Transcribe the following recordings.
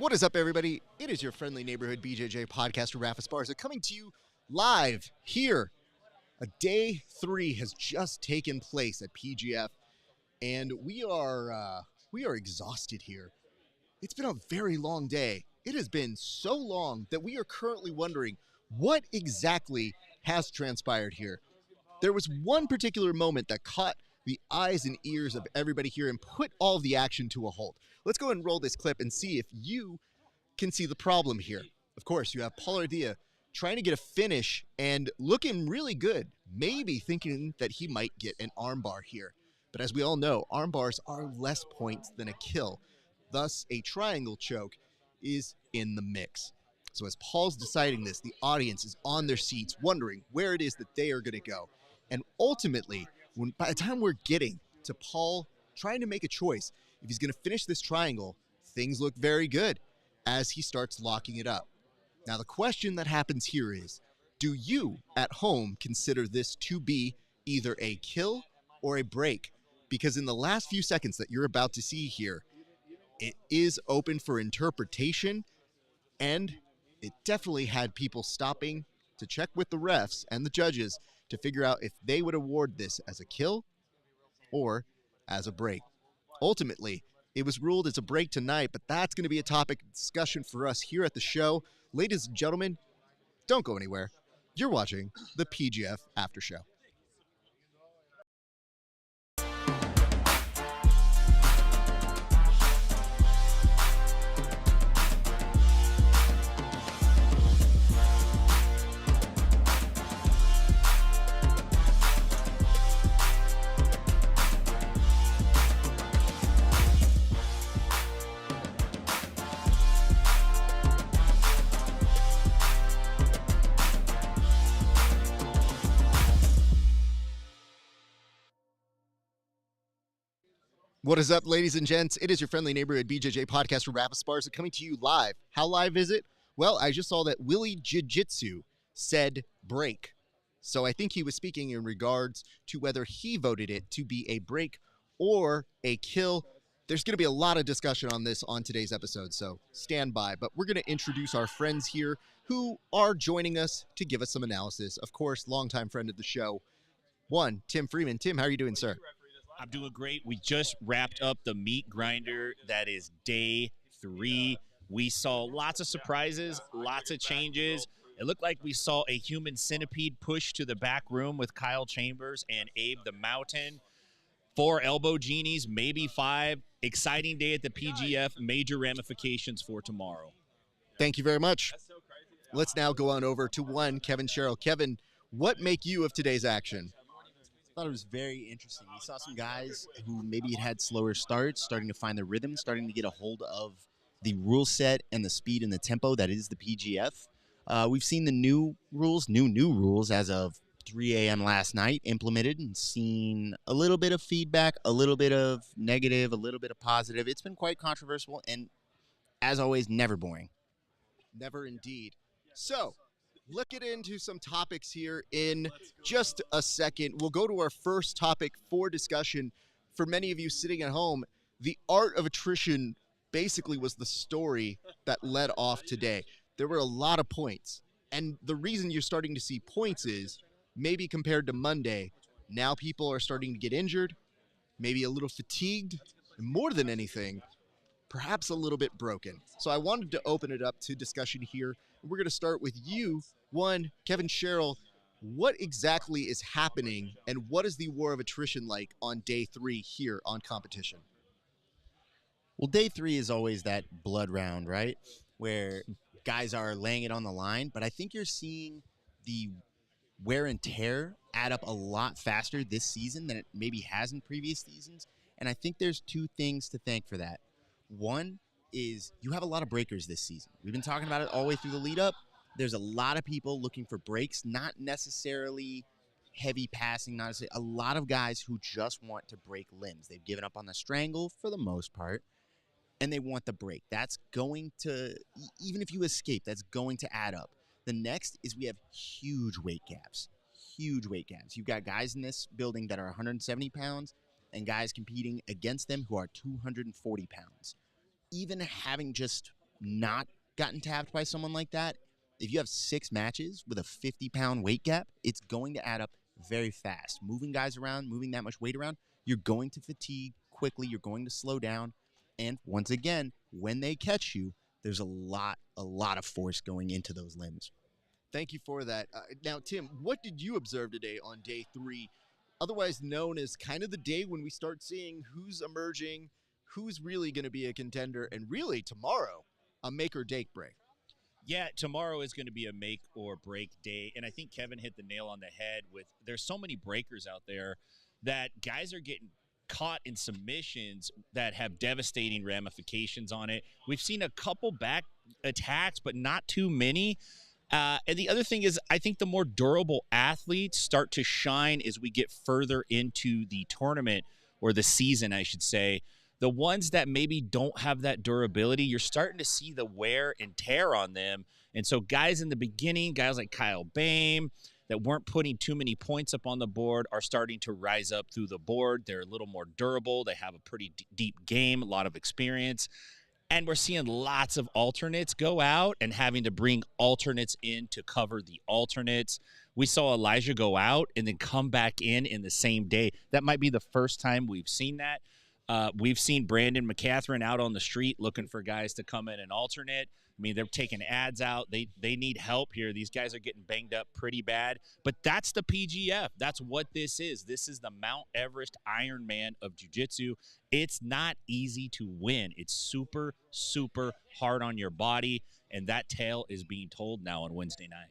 What is up, everybody? It is your friendly neighborhood BJJ podcaster, Rafa Esparza, coming to you live here. Day 3 has just taken place at PGF, and we are exhausted here. It's been a very long day. It has been so long that we are currently wondering what exactly has transpired here. There was one particular moment that caught the eyes and ears of everybody here and put all of the action to a halt. Let's go and roll this clip and see if you can see the problem here. Of course, you have Paul Ardilla trying to get a finish and looking really good, maybe thinking that he might get an armbar here. But as we all know, armbars are less points than a kill. Thus, a triangle choke is in the mix. So as Paul's deciding this, the audience is on their seats wondering where it is that they are going to go. And ultimately, by the time we're getting to Paul trying to make a choice, if he's going to finish this triangle, things look very good as he starts locking it up. Now, the question that happens here is, do you at home consider this to be either a kill or a break? Because in the last few seconds that you're about to see here, it is open for interpretation, and it definitely had people stopping to check with the refs and the judges to figure out if they would award this as a kill or as a break. Ultimately, it was ruled as a break tonight, but that's going to be a topic of discussion for us here at the show. Ladies and gentlemen, don't go anywhere. You're watching the PGF After Show. What is up, ladies and gents? It is your friendly neighborhood BJJ podcaster, Rafa Esparza, coming to you live. How live is it? Well, I just saw that Willie Jiu-Jitsu said break. So I think he was speaking in regards to whether he voted it to be a break or a kill. There's going to be a lot of discussion on this on today's episode, so stand by. But we're going to introduce our friends here who are joining us to give us some analysis. Of course, longtime friend of the show, one, Tim Freeman. Tim, how are you doing, sir? I'm doing great. We just wrapped up the meat grinder. That is day 3. We saw lots of surprises, lots of changes. It looked like we saw a human centipede push to the back room with Kyle Chambers and Abe the Mountain. 4 elbow genies, maybe 5. Exciting day at the PGF. Major ramifications for tomorrow. Thank you very much. Let's now go on over to one, Kevin Sherrill. Kevin, what make you of today's action? I thought it was very interesting. We saw some guys who maybe had slower starts, starting to find the rhythm, starting to get a hold of the rule set and the speed and the tempo that is the PGF. We've seen the new rules, new rules as of 3 a.m. last night implemented, and seen a little bit of feedback, a little bit of negative, a little bit of positive. It's been quite controversial and, as always, never boring. Never indeed. So, let's get into some topics here in just a second. We'll go to our first topic for discussion. For many of you sitting at home, the art of attrition basically was the story that led off today. There were a lot of points. And the reason you're starting to see points is maybe compared to Monday, now people are starting to get injured, maybe a little fatigued, and more than anything, perhaps a little bit broken. So I wanted to open it up to discussion here. We're going to start with you. One, Kevin Sherrill, what exactly is happening and what is the war of attrition like on day 3 here on competition? Well, day 3 is always that blood round, right? Where guys are laying it on the line. But I think you're seeing the wear and tear add up a lot faster this season than it maybe has in previous seasons. And I think there's 2 things to thank for that. One is you have a lot of breakers this season. We've been talking about it all the way through the lead up. There's a lot of people looking for breaks, not necessarily heavy passing, not necessarily, a lot of guys who just want to break limbs. They've given up on the strangle for the most part, and they want the break. That's going to, even if you escape, that's going to add up. The next is we have huge weight gaps. Huge weight gaps. You've got guys in this building that are 170 pounds and guys competing against them who are 240 pounds. Even having just not gotten tapped by someone like that, if you have 6 matches with a 50-pound weight gap, it's going to add up very fast. Moving guys around, moving that much weight around, you're going to fatigue quickly. You're going to slow down. And once again, when they catch you, there's a lot of force going into those limbs. Thank you for that. Now, Tim, what did you observe today on day 3, otherwise known as kind of the day when we start seeing who's emerging, who's really going to be a contender, and really tomorrow, a make or break? Yeah, tomorrow is going to be a make or break day. And I think Kevin hit the nail on the head with there's so many breakers out there that guys are getting caught in submissions that have devastating ramifications on it. We've seen a couple back attacks, but not too many. And the other thing is, I think the more durable athletes start to shine as we get further into the tournament, or the season, I should say. The ones that maybe don't have that durability, you're starting to see the wear and tear on them. And so guys in the beginning, guys like Kyle Bame, that weren't putting too many points up on the board, are starting to rise up through the board. They're a little more durable. They have a pretty deep game, a lot of experience. And we're seeing lots of alternates go out and having to bring alternates in to cover the alternates. We saw Elijah go out and then come back in the same day. That might be the first time we've seen that. We've seen Brandon McCatherine out on the street looking for guys to come in and alternate. I mean, they're taking ads out. They need help here. These guys are getting banged up pretty bad. But that's the PGF. That's what this is. This is the Mount Everest Ironman of jiu-jitsu. It's not easy to win. It's super, super hard on your body, and that tale is being told now on Wednesday night.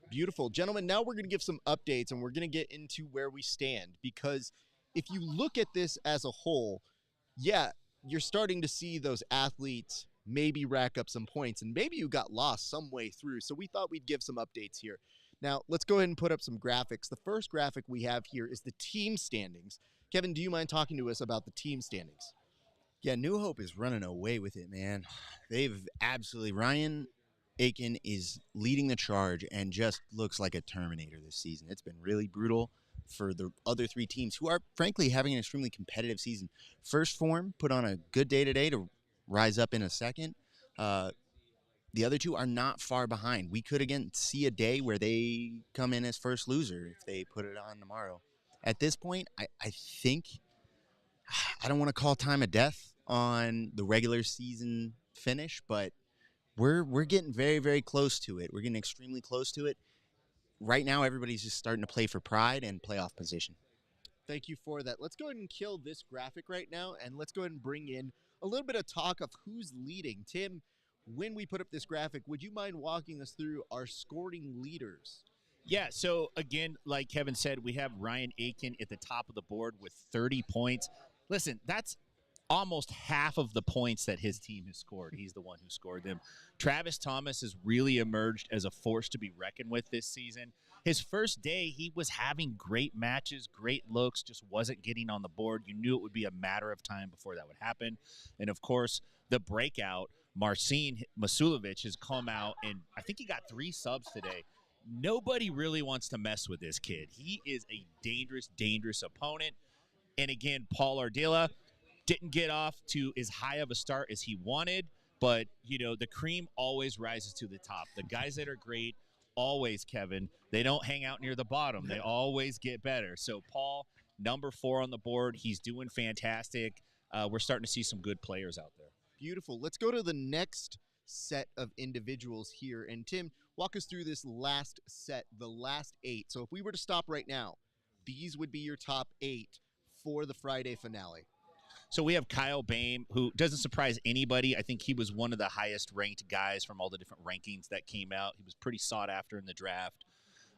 Beautiful. Gentlemen, now we're going to give some updates, and we're going to get into where we stand, because if you look at this as a whole, yeah, you're starting to see those athletes maybe rack up some points, and maybe you got lost some way through. So we thought we'd give some updates here. Now, let's go ahead and put up some graphics. The first graphic we have here is the team standings. Kevin, do you mind talking to us about the team standings? Yeah, New Hope is running away with it, man. They've absolutely, Ryan Aiken is leading the charge and just looks like a Terminator this season. It's been really brutal for the other 3 teams, who are frankly having an extremely competitive season. First Form put on a good day today to rise up in a second. The other 2 are not far behind. We could again see a day where they come in as first loser if they put it on tomorrow. At this point, I think, I don't want to call time of death on the regular season finish, but we're getting very, very close to it. We're getting extremely close to it. Right now, everybody's just starting to play for pride and playoff position. Thank you for that. Let's go ahead and kill this graphic right now, and let's go ahead and bring in a little bit of talk of who's leading. Tim, when we put up this graphic, would you mind walking us through our scoring leaders? Yeah, so again, like Kevin said, we have Ryan Aiken at the top of the board with 30 points. Listen, that's almost half of the points that his team has scored. He's the one who scored them. Travis Thomas has really emerged as a force to be reckoned with this season. His first day, he was having great matches, great looks, just wasn't getting on the board. You knew it would be a matter of time before that would happen. And, of course, the breakout, Marcin Masulovic, has come out, and I think he got 3 subs today. Nobody really wants to mess with this kid. He is a dangerous, dangerous opponent. And, again, Paul Ardila didn't get off to as high of a start as he wanted, but, you know, the cream always rises to the top. The guys that are great, always, Kevin, they don't hang out near the bottom. They always get better. So Paul, number 4 on the board, he's doing fantastic. We're starting to see some good players out there. Beautiful. Let's go to the next set of individuals here. And Tim, walk us through this last set, the last 8. So if we were to stop right now, these would be your top 8 for the Friday finale. So we have Kyle Bame, who doesn't surprise anybody. I think he was one of the highest ranked guys from all the different rankings that came out. He was pretty sought after in the draft.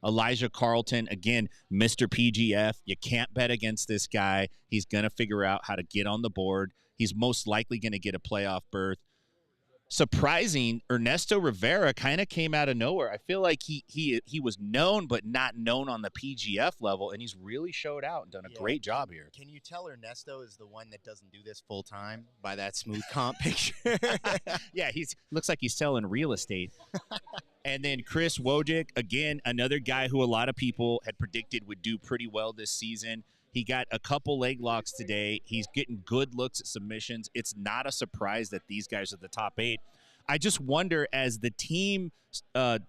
Elijah Carlton, again, Mr. PGF. You can't bet against this guy. He's going to figure out how to get on the board. He's most likely going to get a playoff berth. Surprising, Ernesto Rivera kind of came out of nowhere. I feel like he was known, but not known on the PGF level, and he's really showed out and done a great job here. Can you tell Ernesto is the one that doesn't do this full time by that smooth comp picture? Yeah, looks like he's selling real estate. And then Chris Wojcik, again, another guy who a lot of people had predicted would do pretty well this season. He got a couple leg locks today. He's getting good looks at submissions. It's not a surprise that these guys are the top 8. I just wonder as the team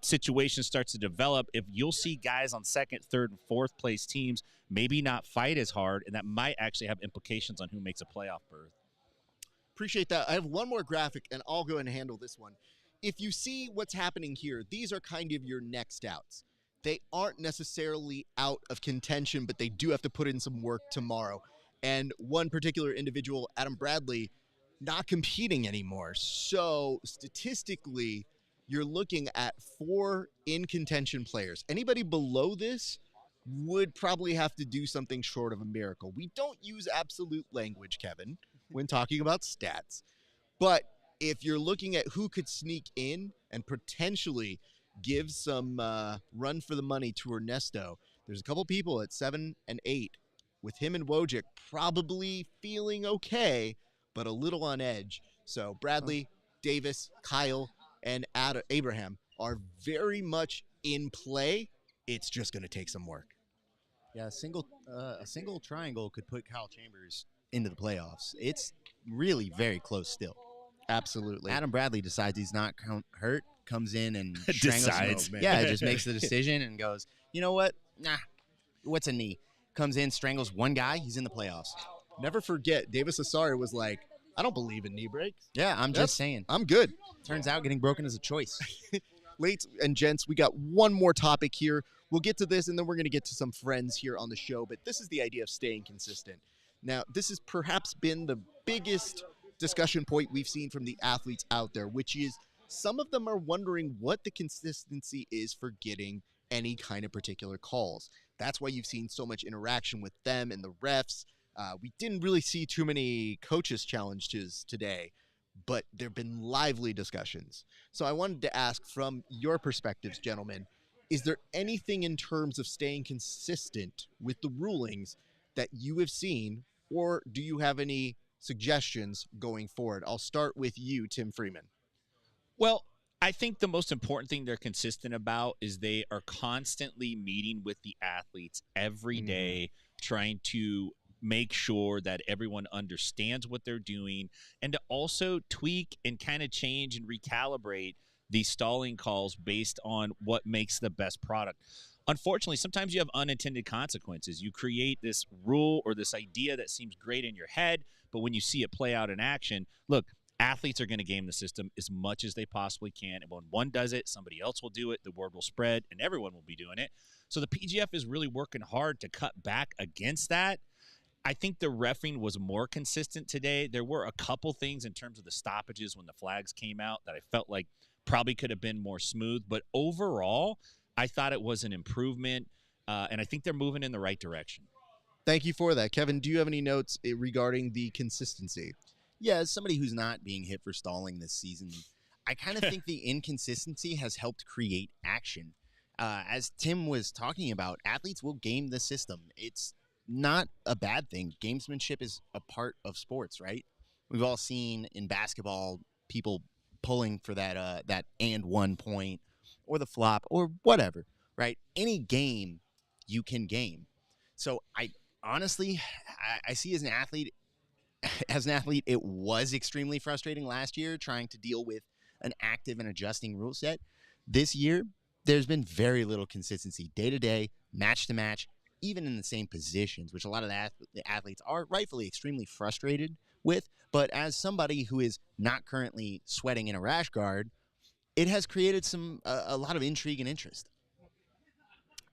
situation starts to develop, if you'll see guys on second, third, and fourth place teams maybe not fight as hard, and that might actually have implications on who makes a playoff berth. Appreciate that. I have one more graphic, and I'll go and handle this one. If you see what's happening here, these are kind of your next outs. They aren't necessarily out of contention, but they do have to put in some work tomorrow. And one particular individual, Adam Bradley, not competing anymore. So statistically, you're looking at 4 in contention players. Anybody below this would probably have to do something short of a miracle. We don't use absolute language, Kevin, when talking about stats. But if you're looking at who could sneak in and potentially give some run for the money to Ernesto, there's a couple people at 7 and 8 with him and Wojcik probably feeling okay, but a little on edge. So Bradley, Davis, Kyle, and Abraham are very much in play. It's just going to take some work. Yeah, a single triangle could put Kyle Chambers into the playoffs. It's really very close still. Absolutely. Adam Bradley decides he's not hurt, comes in and strangles him. Decides. Yeah, just makes the decision and goes, you know what? Nah, what's a knee? Comes in, strangles one guy, he's in the playoffs. Never forget, Davis Asari was like, I don't believe in knee breaks. Yeah, I'm just saying. I'm good. Turns out getting broken is a choice. Ladies and gents, we got one more topic here. We'll get to this, and then we're going to get to some friends here on the show. But this is the idea of staying consistent. Now, this has perhaps been the biggest discussion point we've seen from the athletes out there, which is some of them are wondering what the consistency is for getting any kind of particular calls. That's why you've seen so much interaction with them and the refs. We didn't really see too many coaches challenges today, but there have been lively discussions. So I wanted to ask from your perspectives, gentlemen, is there anything in terms of staying consistent with the rulings that you have seen, or do you have any suggestions going forward? I'll start with you, Tim Freeman. Well, I think the most important thing they're consistent about is they are constantly meeting with the athletes every day, trying to make sure that everyone understands what they're doing, and to also tweak and kind of change and recalibrate these stalling calls based on what makes the best product. Unfortunately, sometimes you have unintended consequences. You create this rule or this idea that seems great in your head, but when you see it play out in action, look, athletes are going to game the system as much as they possibly can. And when one does it, somebody else will do it, the word will spread, and everyone will be doing it. So the PGF is really working hard to cut back against that. I think the reffing was more consistent today. There were a couple things in terms of the stoppages when the flags came out that I felt like probably could have been more smooth. But overall, I thought it was an improvement, and I think they're moving in the right direction. Thank you for that. Kevin, do you have any notes regarding the consistency? Yeah, as somebody who's not being hit for stalling this season, I kind of think the inconsistency has helped create action. As Tim was talking about, athletes will game the system. It's not a bad thing. Gamesmanship is a part of sports, right? We've all seen in basketball people pulling for that and 1 point or the flop or whatever, right? Any game you can game. So I honestly see as an athlete, it was extremely frustrating last year trying to deal with an active and adjusting rule set. This year, there's been very little consistency day to day, match to match, even in the same positions, which a lot of the athletes are rightfully extremely frustrated with. But as somebody who is not currently sweating in a rash guard, it has created a lot of intrigue and interest.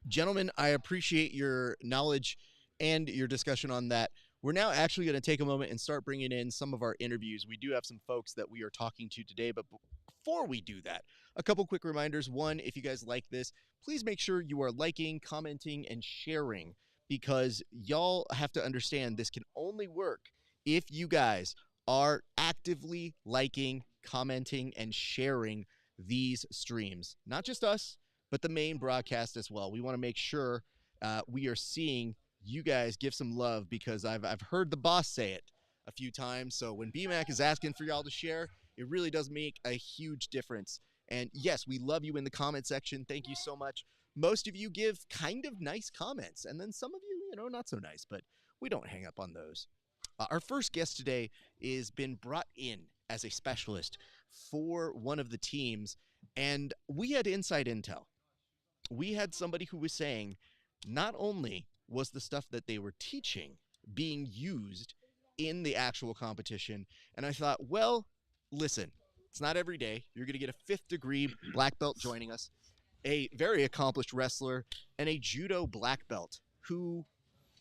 Gentlemen, I appreciate your knowledge and your discussion on that. We're now actually going to take a moment and start bringing in some of our interviews. We do have some folks that we are talking to today, but before we do that, a couple quick reminders. One, if you guys like this, please make sure you are liking, commenting, and sharing, because y'all have to understand this can only work if you guys are actively liking, commenting, and sharing these streams. Not just us, but the main broadcast as well. We want to make sure we are seeing you guys give some love, because I've heard the boss say it a few times. So when BMAC is asking for y'all to share, it really does make a huge difference. And yes, we love you in the comment section. Thank you so much. Most of you give kind of nice comments, and then some of you, not so nice, but we don't hang up on those. Our first guest today is been brought in as a specialist for one of the teams, and we had inside intel. We had somebody who was saying not only was the stuff that they were teaching being used in the actual competition, and I thought, well, listen, it's not every day. You're going to get a 5th degree black belt joining us, a very accomplished wrestler, and a judo black belt who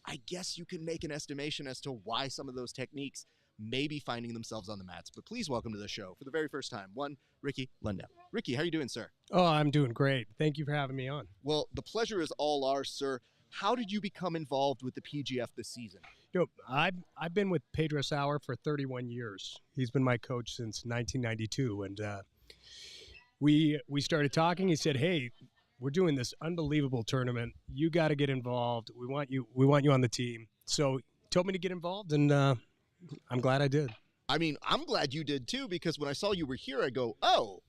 I guess you can make an estimation as to why some of those techniques may be finding themselves on the mats. But please welcome to the show for the very first time, one Ricky Lundell. Ricky, how are you doing, sir? Oh, I'm doing great. Thank you for having me on. Well, the pleasure is all ours, sir. How did you become involved with the PGF this season? You know, I've been with Pedro Sauer for 31 years. He's been my coach since 1992, and we started talking. He said, "Hey, we're doing this unbelievable tournament. You got to get involved. We want you on the team." So he told me to get involved, and I'm glad I did. I mean, I'm glad you did too, because when I saw you were here, I go, oh,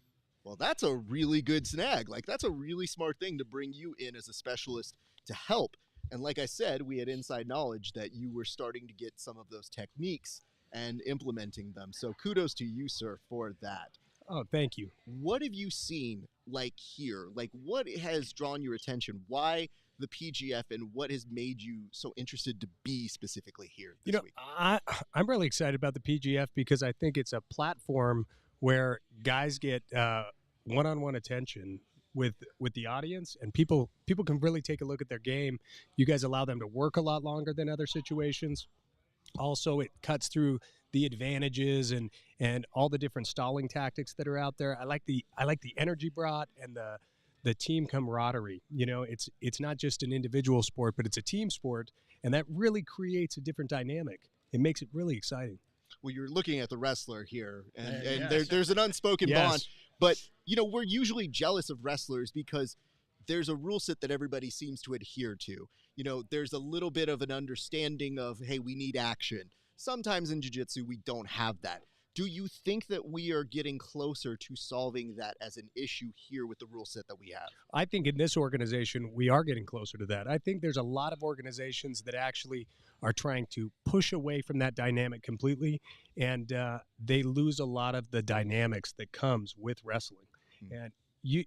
well, that's a really good snag. Like, that's a really smart thing to bring you in as a specialist to help. And like I said, we had inside knowledge that you were starting to get some of those techniques and implementing them. So kudos to you, sir, for that. Oh, thank you. What have you seen, like, here? Like, what has drawn your attention? Why the PGF, and what has made you so interested to be specifically here this week? I'm really excited about the PGF because I think it's a platform where guys get one-on-one attention with the audience, and people can really take a look at their game. You guys allow them to work a lot longer than other situations. Also, it cuts through the advantages and all the different stalling tactics that are out there. I like the energy brought and the team camaraderie. You know, it's not just an individual sport, but it's a team sport, and that really creates a different dynamic. It makes it really exciting. Well, you're looking at the wrestler here, and yes. there's an unspoken Yes. bond. But, you know, we're usually jealous of wrestlers because there's a rule set that everybody seems to adhere to. You know, there's a little bit of an understanding of, hey, we need action. Sometimes in jiu-jitsu, we don't have that. Do you think that we are getting closer to solving that as an issue here with the rule set that we have? I think in this organization, we are getting closer to that. I think there's a lot of organizations that actually are trying to push away from that dynamic completely, and they lose a lot of the dynamics that comes with wrestling. And you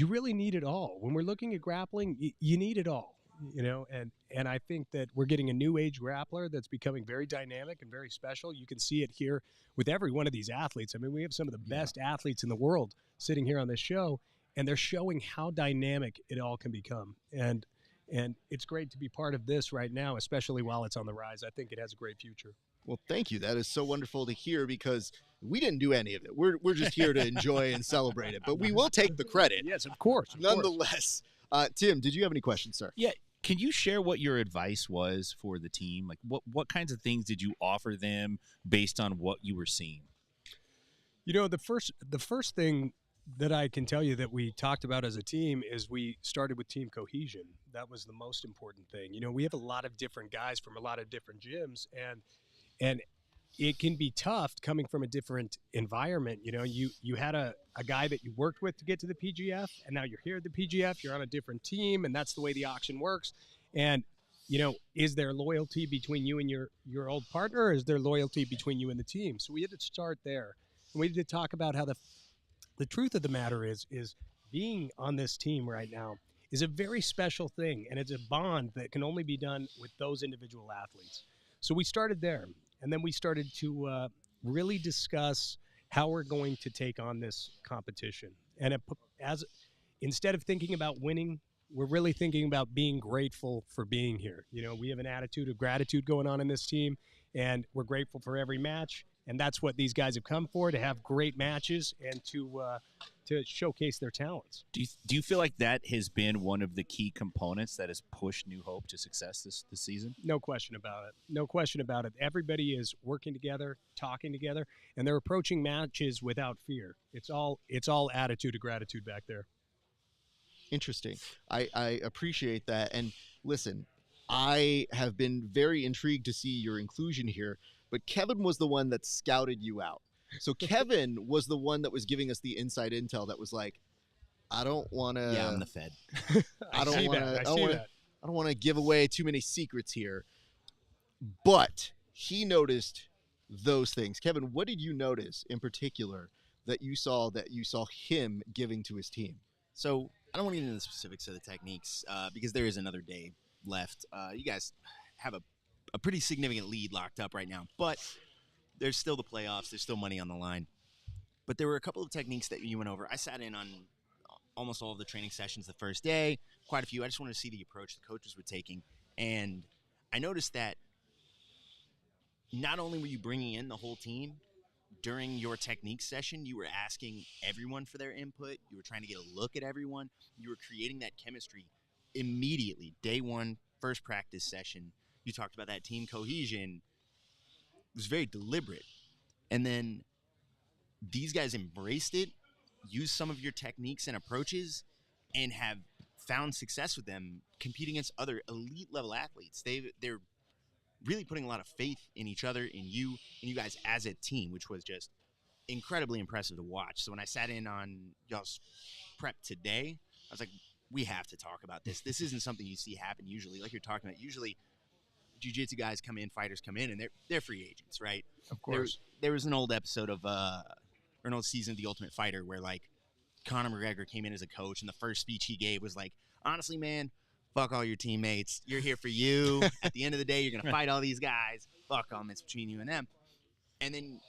really need it all. When we're looking at grappling, you need it all. You know, and I think that we're getting a new age grappler that's becoming very dynamic and very special. You can see it here with every one of these athletes. I mean, we have some of the best athletes in the world sitting here on this show, and they're showing how dynamic it all can become. And it's great to be part of this right now, especially while it's on the rise. I think it has a great future. Well, thank you. That is so wonderful to hear because we didn't do any of it. We're just here to enjoy and celebrate it, but we will take the credit. Yes, of course. Nonetheless. Tim, did you have any questions, sir? Yeah. Can you share what your advice was for the team? Like, what kinds of things did you offer them based on what you were seeing? You know, the first thing that I can tell you that we talked about as a team is we started with team cohesion. That was the most important thing. You know, we have a lot of different guys from a lot of different gyms, and it can be tough coming from a different environment. You know, you had a guy that you worked with to get to the PGF, and now you're here at the PGF, you're on a different team, and that's the way the auction works. And, you know, is there loyalty between you and your old partner, or is there loyalty between you and the team? So we had to start there. And we had to talk about how the truth of the matter is being on this team right now is a very special thing, and it's a bond that can only be done with those individual athletes. So we started there. And then we started to really discuss how we're going to take on this competition. And instead of thinking about winning, we're really thinking about being grateful for being here. You know, we have an attitude of gratitude going on in this team, and we're grateful for every match. And that's what these guys have come for, to have great matches and to showcase their talents. Do you feel like that has been one of the key components that has pushed New Hope to success this season? No question about it. No question about it. Everybody is working together, talking together, and they're approaching matches without fear. It's all attitude of gratitude back there. Interesting. I appreciate that. And listen, I have been very intrigued to see your inclusion here, but Kevin was the one that scouted you out. So Kevin was the one that was giving us the inside intel that was like, I don't want to. Yeah, I'm the Fed. I don't want to give away too many secrets here. But he noticed those things. Kevin, what did you notice in particular that you saw him giving to his team? So I don't want to get into the specifics of the techniques because there is another day left. You guys have a pretty significant lead locked up right now, but there's still the playoffs. There's still money on the line. But there were a couple of techniques that you went over. I sat in on almost all of the training sessions the first day, quite a few. I just wanted to see the approach the coaches were taking. And I noticed that not only were you bringing in the whole team, during your technique session, you were asking everyone for their input. You were trying to get a look at everyone. You were creating that chemistry immediately. Day one, first practice session. You talked about that team cohesion. It was very deliberate. And then these guys embraced it, used some of your techniques and approaches, and have found success with them competing against other elite level athletes. They're really putting a lot of faith in each other, in you guys as a team, which was just incredibly impressive to watch. So when I sat in on y'all's prep today, I was like, we have to talk about this. This isn't something you see happen usually. Like you're talking about, usually jiu-jitsu guys come in, fighters come in, and they're free agents, right? Of course. There was an old episode of, or an old season of The Ultimate Fighter where, like, Conor McGregor came in as a coach, and the first speech he gave was like, honestly, man, fuck all your teammates. You're here for you. At the end of the day, you're going to fight all these guys. Fuck them. It's between you and them. And then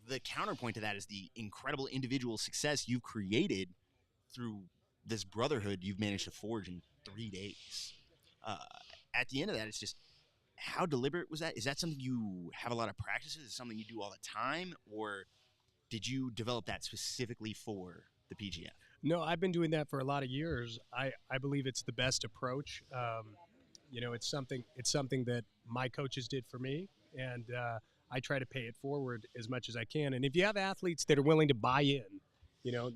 the counterpoint to that is the incredible individual success you've created through this brotherhood you've managed to forge in 3 days. At the end of that, it's just, how deliberate was that? Is that something you have a lot of practice? Is it something you do all the time? Or did you develop that specifically for the PGF? No, I've been doing that for a lot of years. I believe it's the best approach. It's something that my coaches did for me, and I try to pay it forward as much as I can. And if you have athletes that are willing to buy in,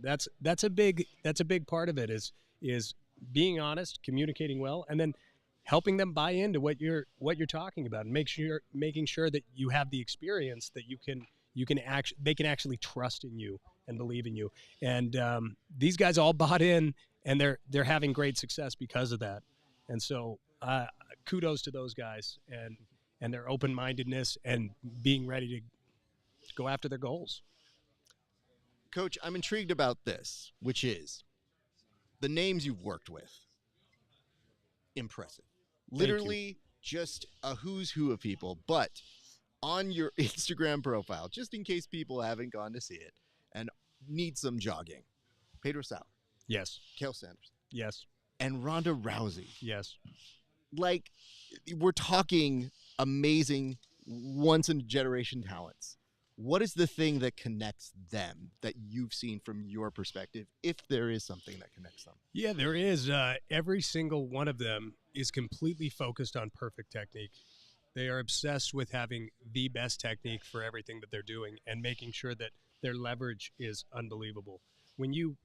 that's a big part of it is being honest, communicating well, and then helping them buy into what you're talking about, and making sure that you have the experience that they can actually trust in you and believe in you. And these guys all bought in, and they're having great success because of that. And so kudos to those guys and their open-mindedness and being ready to go after their goals. Coach, I'm intrigued about this, which is the names you've worked with. Impressive. Literally just a who's who of people. But on your Instagram profile, just in case people haven't gone to see it and need some jogging, Pedro Sauer. Yes. Cael Sanderson. Yes. And Ronda Rousey. Yes. Like, we're talking amazing, once-in-a-generation talents. What is the thing that connects them that you've seen from your perspective, if there is something that connects them? Yeah, there is. Every single one of them is completely focused on perfect technique. They are obsessed with having the best technique for everything that they're doing and making sure that their leverage is unbelievable. When you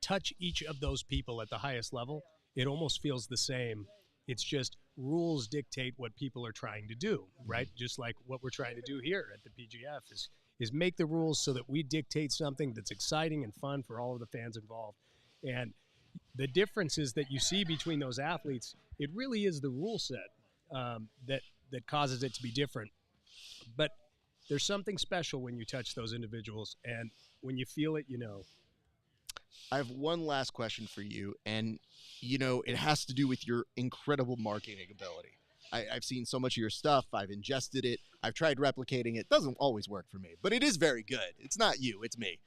touch each of those people at the highest level, it almost feels the same. It's just rules dictate what people are trying to do, right? Just like what we're trying to do here at the PGF is make the rules so that we dictate something that's exciting and fun for all of the fans involved. And the differences that you see between those athletes, it really is the rule set that causes it to be different. But there's something special when you touch those individuals, and when you feel it, you know. I have one last question for you, and it has to do with your incredible marketing ability. I've seen so much of your stuff. I've ingested it. I've tried replicating it. Doesn't always work for me, but it is very good. It's not you, it's me.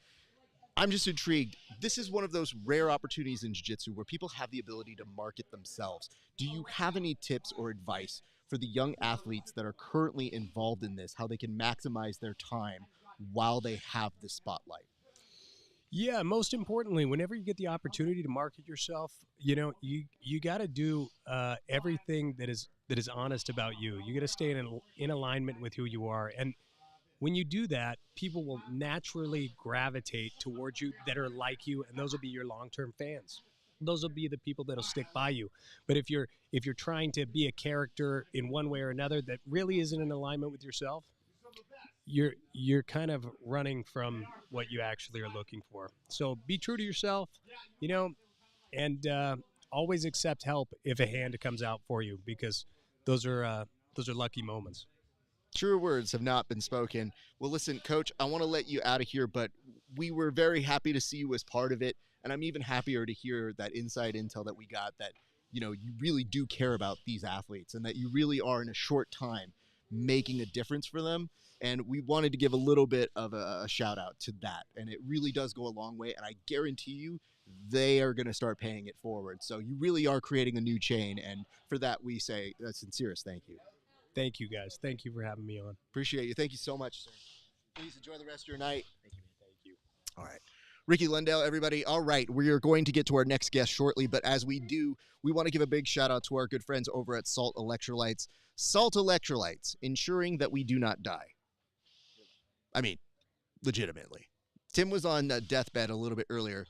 I'm just intrigued. This is one of those rare opportunities in jiu-jitsu where people have the ability to market themselves. Do you have any tips or advice for the young athletes that are currently involved in this, how they can maximize their time while they have the spotlight? Yeah, most importantly, whenever you get the opportunity to market yourself, you got to do everything that is honest about you. You got to stay in alignment with who you are, and when you do that, people will naturally gravitate towards you that are like you, and those will be your long-term fans. Those will be the people that'll stick by you. But if you're trying to be a character in one way or another that really isn't in alignment with yourself, you're kind of running from what you actually are looking for. So be true to yourself, and always accept help if a hand comes out for you, because those are lucky moments. Truer words have not been spoken. Well, listen, Coach, I want to let you out of here, but we were very happy to see you as part of it, and I'm even happier to hear that inside intel that we got that, you really do care about these athletes and that you really are in a short time making a difference for them. And we wanted to give a little bit of a shout out to that. And it really does go a long way. And I guarantee you they are going to start paying it forward. So you really are creating a new chain. And for that, we say a sincerest thank you. Thank you, guys. Thank you for having me on. Appreciate you. Thank you so much, sir. Please enjoy the rest of your night. Thank you. Thank you. All right. Ricky Lundell, everybody. All right, we are going to get to our next guest shortly, but as we do, we want to give a big shout out to our good friends over at Salt Electrolytes. Salt Electrolytes, ensuring that we do not die. I mean, legitimately. Tim was on a deathbed a little bit earlier,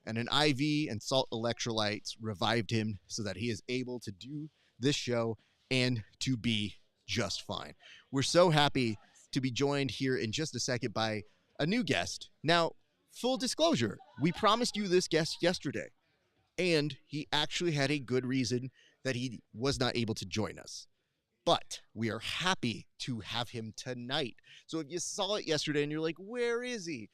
and an IV and Salt Electrolytes revived him so that he is able to do this show and to be just fine. We're so happy to be joined here in just a second by a new guest. Now, full disclosure, we promised you this guest yesterday, and he actually had a good reason that he was not able to join us. But we are happy to have him tonight. So if you saw it yesterday and you're like, where is he?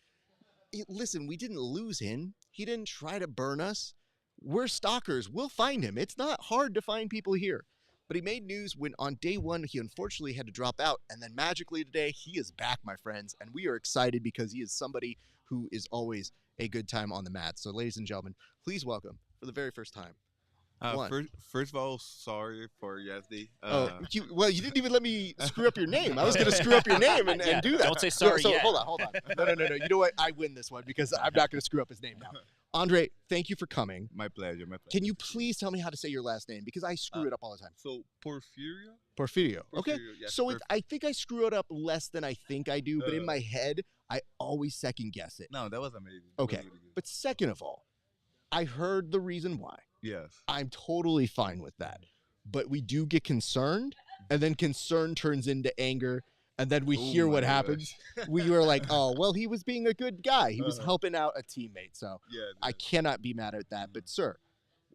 Listen, we didn't lose him. He didn't try to burn us. We're stalkers. We'll find him. It's not hard to find people here. But he made news when on day one, he unfortunately had to drop out. And then magically today, he is back, my friends. And we are excited because he is somebody who is always a good time on the mat. So ladies and gentlemen, please welcome for the very first time. First of all, sorry for yesterday. You didn't even let me screw up your name. I was going to screw up your name and do that. Don't say sorry yet. Hold on. No. You know what? I win this one because I'm not going to screw up his name now. Andre, thank you for coming. My pleasure. Can you please tell me how to say your last name? Because I screw it up all the time. So, Porfirio? Porfirio. Okay. Yes, So I think I screw it up less than I think I do, but in my head, I always second guess it. No, that was amazing. Okay. That was really good. But second of all, I heard the reason why. Yes. I'm totally fine with that. But we do get concerned, and then concern turns into anger, and then we hear what happens. We were like, oh, well, he was being a good guy. He was helping out a teammate. So I cannot be mad at that. But, sir,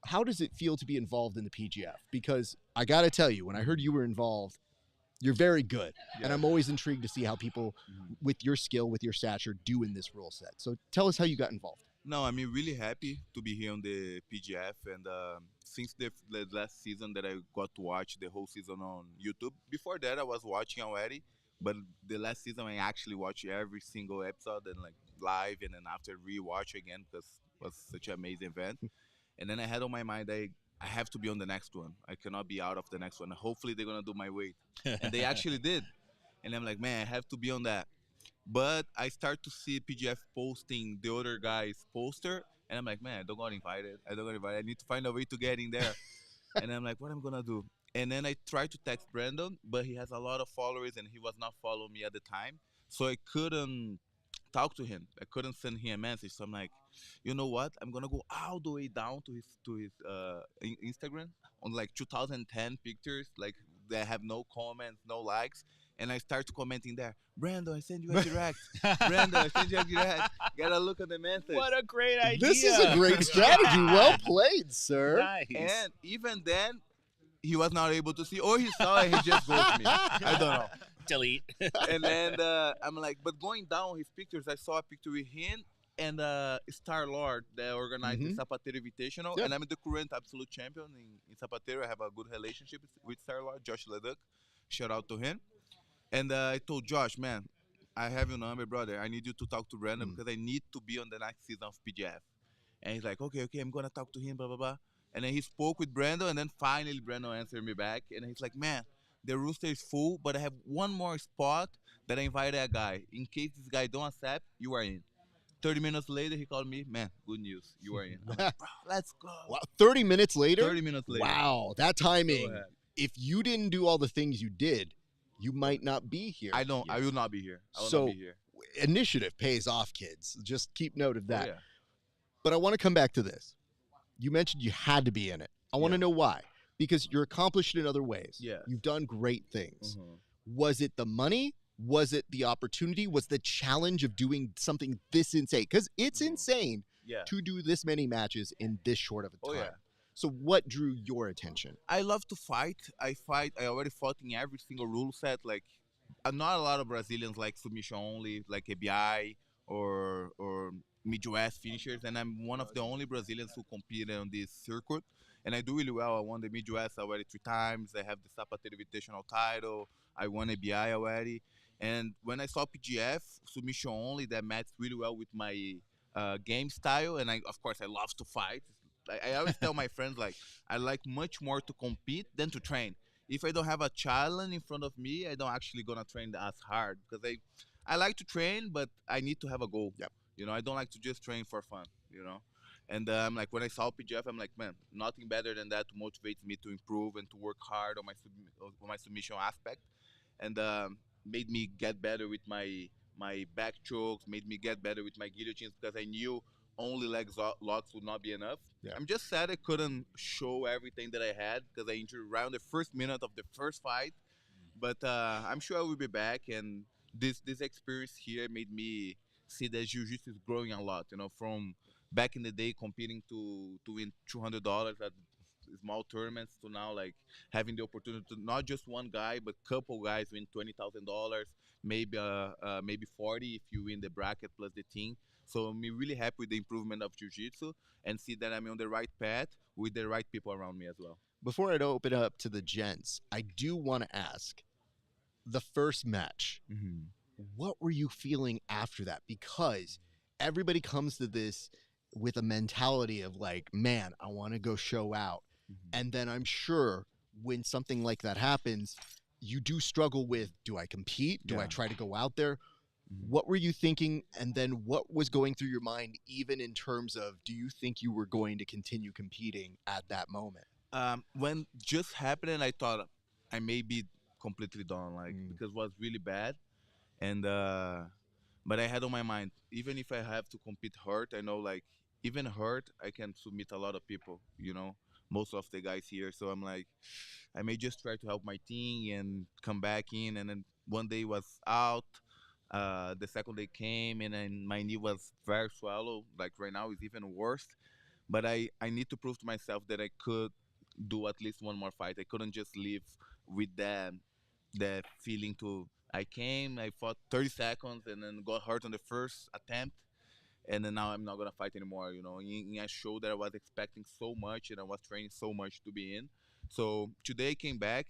how does it feel to be involved in the PGF? Because I got to tell you, when I heard you were involved, you're very good. And I'm always intrigued to see how people with your skill, with your stature, do in this rule set. So tell us how you got involved. No, I'm really happy to be here on the PGF. And since the last season that I got to watch the whole season on YouTube, before that I was watching already. But the last season I actually watched every single episode and like live and then after rewatch again because it was such an amazing event. And then I had on my mind I have to be on the next one. I cannot be out of the next one. Hopefully they're going to do my weight. And they actually did. And I'm like, man, I have to be on that. But I start to see PGF posting the other guy's poster. And I'm like, man, I don't got invited. I need to find a way to get in there. And I'm like, what am I going to do? And then I tried to text Brandon, but he has a lot of followers and he was not following me at the time. So I couldn't talk to him. I couldn't send him a message. So I'm like, you know what? I'm going to go all the way down to his Instagram on like 2010 pictures, like they have no comments, no likes. And I start commenting there. Brandon, I send you a direct. Brandon, I send you a direct. Gotta look at the message. What a great idea. This is a great strategy. Well played, sir. Nice. And even then, he was not able to see, or he saw it, he just ghosted me. I don't know. Delete. And then I'm like, but going down his pictures, I saw a picture with him and Star Lord that organized the Zapatero Invitational. And I'm the current absolute champion in Zapatero. I have a good relationship with Star Lord, Josh Leduc. Shout out to him. And I told Josh, man, I have your number, brother. I need you to talk to Brandon because I need to be on the next season of PGF. And he's like, okay, I'm going to talk to him, blah, blah, blah. And then he spoke with Brandon, and then finally Brandon answered me back. And he's like, man, the roster is full, but I have one more spot that I invited a guy. In case this guy don't accept, you are in. 30 minutes later, he called me, man, good news, you are in. I'm like, bro, let's go. Wow, 30 minutes later? 30 minutes later. Wow, that timing. If you didn't do all the things you did, you might not be here. I will not be here. I will not be here. Initiative pays off, kids. Just keep note of that. Oh, yeah. But I want to come back to this. You mentioned you had to be in it. I want to know why. Because you're accomplished in other ways. Yeah. You've done great things. Was it the money? Was it the opportunity? Was the challenge of doing something this insane? Because it's insane to do this many matches in this short of a time. Oh, yeah. So what drew your attention? I love to fight. I already fought in every single rule set. Like, not a lot of Brazilians like submission only, like ABI or Midwest finishers, and I'm one of the only Brazilians who competed on this circuit. And I do really well. I won the Midwest already 3 times. I have the Sapateiro Invitational title. I won ABI already. And when I saw PGF submission only, that matched really well with my game style. And of course, I love to fight. I always tell my friends like I like much more to compete than to train. If I don't have a challenge in front of me, I don't actually gonna train as hard because I like to train, but I need to have a goal. Yep. I don't like to just train for fun. And I'm like, when I saw PGF, I'm like, man, nothing better than that to motivate me to improve and to work hard on my submission aspect, and made me get better with my back chokes, made me get better with my guillotines because I knew only locks would not be enough. Yeah. I'm just sad I couldn't show everything that I had because I injured around the first minute of the first fight, but I'm sure I will be back, and this experience here made me see that jiu-jitsu is growing a lot. From back in the day competing to win $200 at small tournaments to now like having the opportunity to not just one guy but couple guys win $20,000, maybe 40 if you win the bracket plus the team. So I'm really happy with the improvement of jiu-jitsu and see that I'm on the right path with the right people around me as well. Before I open it up to the gents, I do want to ask, the first match, what were you feeling after that? Because everybody comes to this with a mentality of like, man, I want to go show out. And then I'm sure when something like that happens, you do struggle with, do I compete? Do I try to go out there? What were you thinking? And then what was going through your mind, even in terms of, do you think you were going to continue competing at that moment? When just happened, I thought I may be completely done, because it was really bad. And but I had on my mind, even if I have to compete hurt, I know like even hurt, I can submit a lot of people, most of the guys here. So I'm like, I may just try to help my team and come back in. And then one day was out. The second day came and then my knee was very swallow. Like right now it's even worse. But I need to prove to myself that I could do at least one more fight. I couldn't just live with that feeling to I came, I fought 30 seconds and then got hurt on the first attempt. And then now I'm not going to fight anymore, in a show that I was expecting so much and I was training so much to be in. So today I came back.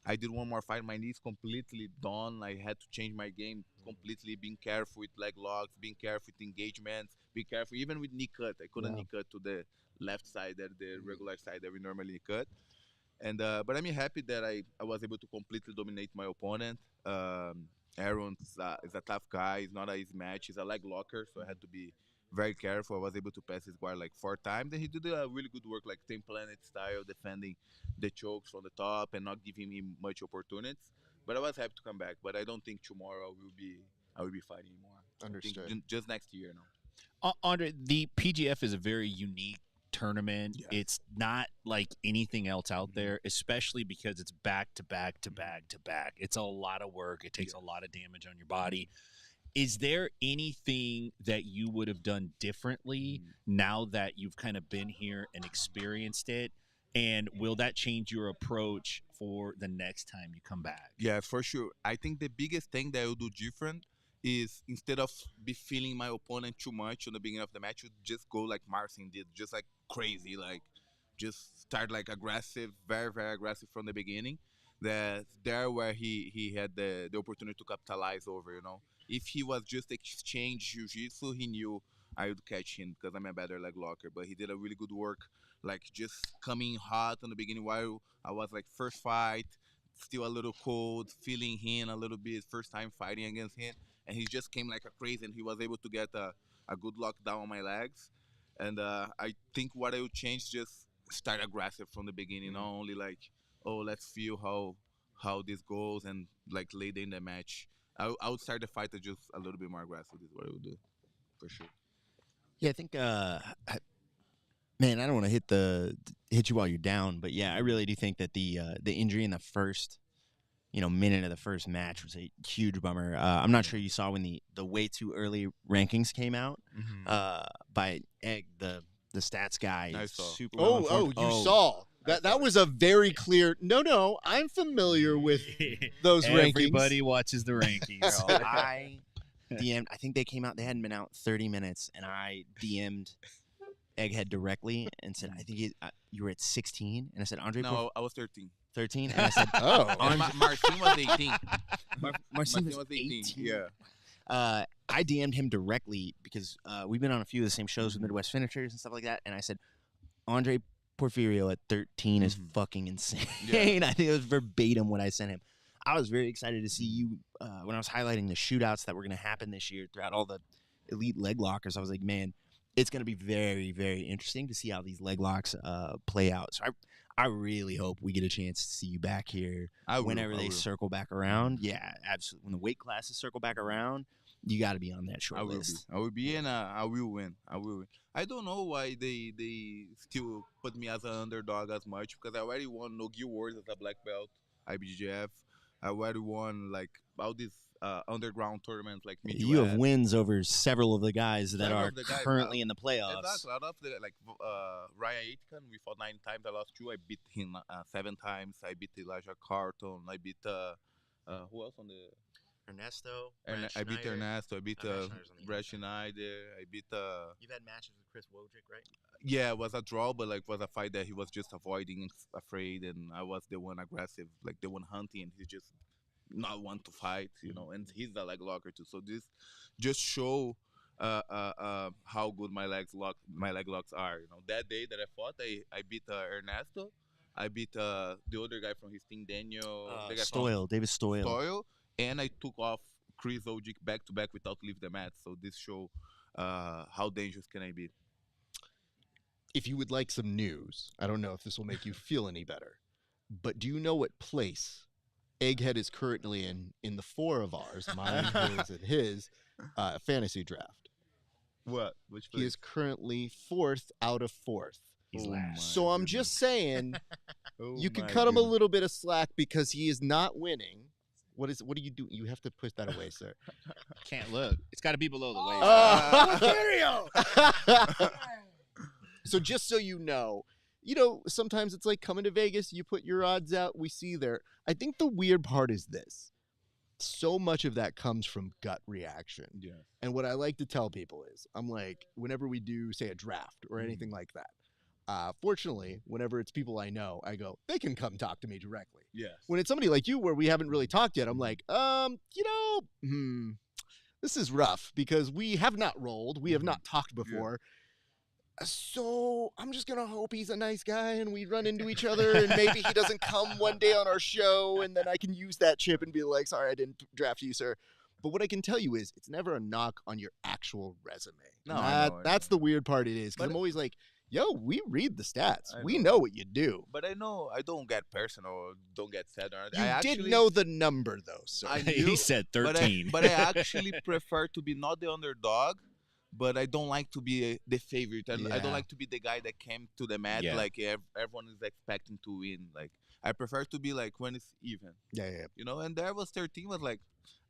I did one more fight. My knee's completely done. I had to change my game completely, being careful with leg locks, being careful with engagements, be careful even with knee cut. I couldn't knee cut to the left side, the regular side that we normally cut. And but I'm happy that I was able to completely dominate my opponent. Aaron is a tough guy. It's not an easy match. He's a leg locker, so I had to be very careful. I was able to pass his guard like 4 times. Then he did a really good work, like 10 Planet style, defending the chokes from the top and not giving me much opportunities. But I was happy to come back. But I don't think tomorrow I will be fighting anymore. Understood. I think just next year now. Andre, the PGF is a very unique tournament. Yes. It's not like anything else out there, especially because it's back to back to back to back. It's a lot of work. It takes a lot of damage on your body. Is there anything that you would have done differently now that you've kind of been here and experienced it? And will that change your approach for the next time you come back? Yeah, for sure. I think the biggest thing that I will do different is instead of be feeling my opponent too much on the beginning of the match, you just go like Marcin did, just like crazy, like just start like aggressive, very, very aggressive from the beginning. That there where he had the opportunity to capitalize over, If he was just exchange jiu-jitsu, he knew I would catch him because I'm a better leg locker. But he did a really good work, like just coming hot on the beginning while I was like first fight, still a little cold, feeling him a little bit, first time fighting against him. And he just came like a crazy and he was able to get a good lockdown on my legs. And I think what I would change just start aggressive from the beginning, not only like, oh, let's feel how this goes and like later in the match. I would start the fight just a little bit more aggressive is what I would do, for sure. Yeah, I think, man, I don't want to hit you while you're down, but yeah, I really do think that the injury in the first, minute of the first match was a huge bummer. I'm not sure you saw when the way too early rankings came out by Egg, the stats guy. I saw. Super you saw. That was a very clear. No, I'm familiar with those rankings. Everybody watches the rankings. So I DM'd. I think they came out. They hadn't been out 30 minutes, and I DM'd Egghead directly and said, "I think you were at 16." And I said, "Andre, No, I was 13. 13." And I said, Oh, And Marcin was 18. Marcin was was 18. 18. Yeah. I DM'd him directly because we've been on a few of the same shows with Midwest Finishers and stuff like that. And I said, Andre Porfirio at 13 is fucking insane. Yeah. I think it was verbatim what I sent him. I was very excited to see you when I was highlighting the shootouts that were going to happen this year throughout all the elite leg lockers. I was like, man, it's going to be very, very interesting to see how these leg locks play out. So I really hope we get a chance to see you back here whenever they circle back around. Yeah, absolutely. When the weight classes circle back around, you got to be on that short list. I will be, and I will win. I don't know why they still put me as an underdog as much, because I already won No-Gi Awards as a black belt, IBJJF. I already won like all these underground tournaments like Midwest. You have wins over several of the guys that Several are of the guys, currently in the playoffs. Exactly. Out of the Ryan Aitken, we fought 9 times. I lost 2. I beat him 7 times. I beat Elijah Carton. I beat who else on the? Ernesto. I beat Ernesto. I beat Brad Schneider. I beat. You've had matches with Chris Wojcik, right? Yeah, it was a draw, but like was a fight that he was just avoiding, afraid, and I was the one aggressive, like the one hunting, and he just not want to fight, you know. And he's the leg locker too. So this just show how good my leg locks are. You know, that day that I fought, I beat Ernesto. I beat the other guy from his team, Daniel. David Stoyle. And I took off Chris Wojcik back to back without leaving the mat. So this show how dangerous can I be. if you would like some news, I don't know if this will make you feel any better, but do you know what place Egghead is currently in the 4 of ours, mine, his, and his, fantasy draft? What? Which place? He is currently 4th out of 4th. He's last. So I'm just saying, Oh you can my cut him a goodness. little bit of slack because he is not winning. What do you do? You have to push that away, sir. Can't look. It's got to be below the waist. So just so you know, sometimes it's like coming to Vegas, you put your odds out, we see there. I think the weird part is this. So much of that comes from gut reaction. Yeah. And what I like to tell people is, I'm like, whenever we do, say, a draft or anything like that, fortunately, whenever it's people I know, I go, they can come talk to me directly. Yes. When it's somebody like you where we haven't really talked yet, I'm like, this is rough because we have not rolled. We have not talked before. So I'm just going to hope he's a nice guy and we run into each other and maybe he doesn't come one day on our show and then I can use that chip and be like, sorry, I didn't draft you, sir. But what I can tell you is it's never a knock on your actual resume. No, I know. That's the weird part it is. Because But I'm always like, yo, we read the stats. I We know. know what you do. But I know I don't get personal, don't get sad. Or You I did actually, know the number, though, sir. I He knew, said but 13. But I actually prefer to be not the underdog, but I don't like to be the favorite. I Yeah. don't like to be the guy that came to the mat Yeah. like everyone is expecting to win. Like I prefer to be like when it's even, Yeah. you know. And there was 13 was like,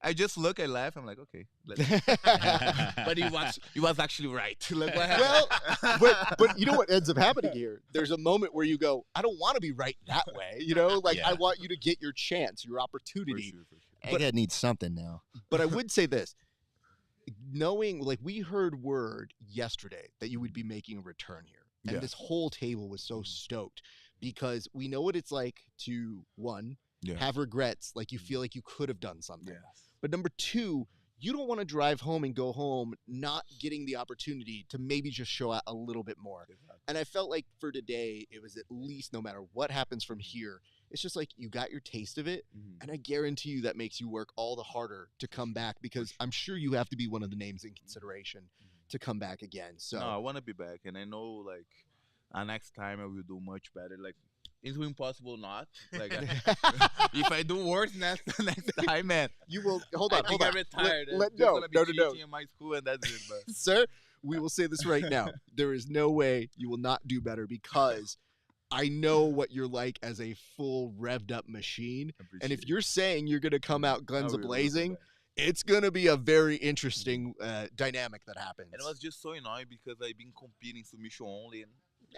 I just look, I laugh, I'm like, okay. But he was actually right. Like what Well, happened? but you know what ends up happening here? There's a moment where you go, I don't want to be right that way. I Yeah. want you to get your chance, your For opportunity. sure, for sure. Egghead needs something now. But I would say this. Knowing, like, we heard word yesterday that you would be making a return here. And Yeah. this whole table was so stoked because we know what it's like to, one, Yeah. have regrets, like you feel like you could have done something. Yes. But number 2, you don't want to drive home and go home not getting the opportunity to maybe just show out a little bit more. And I felt like for today, it was at least no matter what happens from here, it's just like you got your taste of it. Mhm. And I guarantee you that makes you work all the harder to come back because I'm sure you have to be one of the names in consideration to come back again. So No, I want to be back, and I know like next time I will do much better. Like it's impossible not. Like if I do worse next time, man, you will hold on. I think Hold I on. retired. Let, Just no, gonna be no. teaching in my school, and that's it. But Sir, we will say this right now. There is no way you will not do better because I know what you're like as a full revved up machine. And if you're saying you're going to come out guns a-blazing, it's going to be a very interesting dynamic that happens. And it was just so annoying because I've been competing submission only and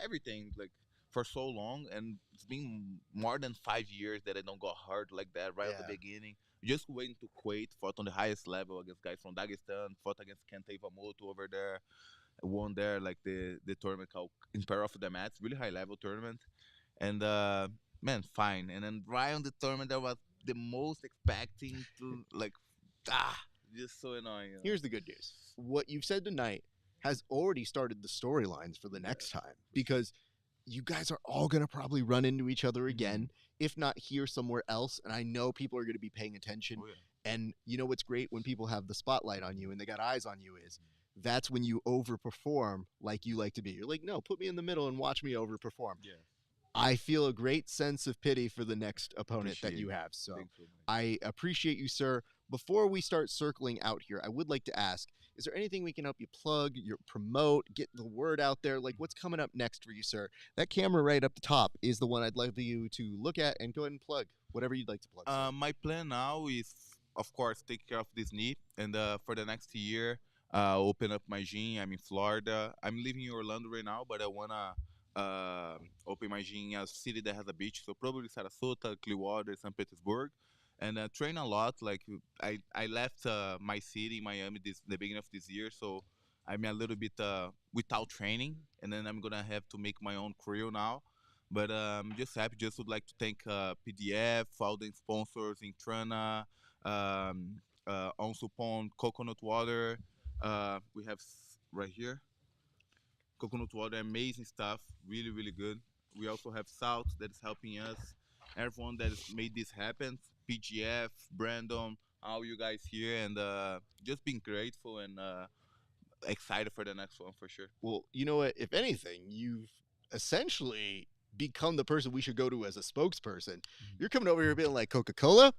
everything. Like for so long, and it's been more than 5 years that I don't got hurt like that right at the Yeah. beginning. Just waiting to Kuwait, fought on the highest level against guys from Dagestan, fought against Kentei Vamoto over there, won there like the tournament called Imperial of the Mats, really high level tournament, and man, fine. And then right on the tournament, that was the most expecting to like just so annoying. You know? Here's the good news. What you've said tonight has already started the storylines for the next time, because you guys are all going to probably run into each other again, if not here, somewhere else. And I know people are going to be paying attention. Oh, yeah. And you know what's great when people have the spotlight on you and they got eyes on you is that's when you overperform like you like to be. You're like, no, put me in the middle and watch me overperform. Yeah. I feel a great sense of pity for the next opponent that Appreciate you it. have. So Thanks so much. I appreciate you, sir. Before we start circling out here, I would like to ask, is there anything we can help you plug, promote, get the word out there? Like, what's coming up next for you, sir? That camera right up the top is the one I'd like you to look at and go ahead and plug whatever you'd like to plug. Sir. My plan now is, of course, take care of this knee, and for the next year, open up my gym. I'm in Florida. I'm living in Orlando right now, but I wanna open my gym in a city that has a beach, so probably Sarasota, Clearwater, St. Petersburg, and train a lot. Like I left my city, Miami, the beginning of this year, so I'm a little bit without training, and then I'm gonna have to make my own crew now. But I'm just happy. Just would like to thank PDF, all the sponsors, Intrana, On Supon, Coconut Water. We have right here coconut water, amazing stuff, really, really good. We also have Salt that is helping us. Everyone that has made this happen, PGF, Brandon, all you guys here, and just being grateful and excited for the next one for sure. Well, you know what? If anything, you've essentially become the person we should go to as a spokesperson. You're coming over here being like Coca-Cola.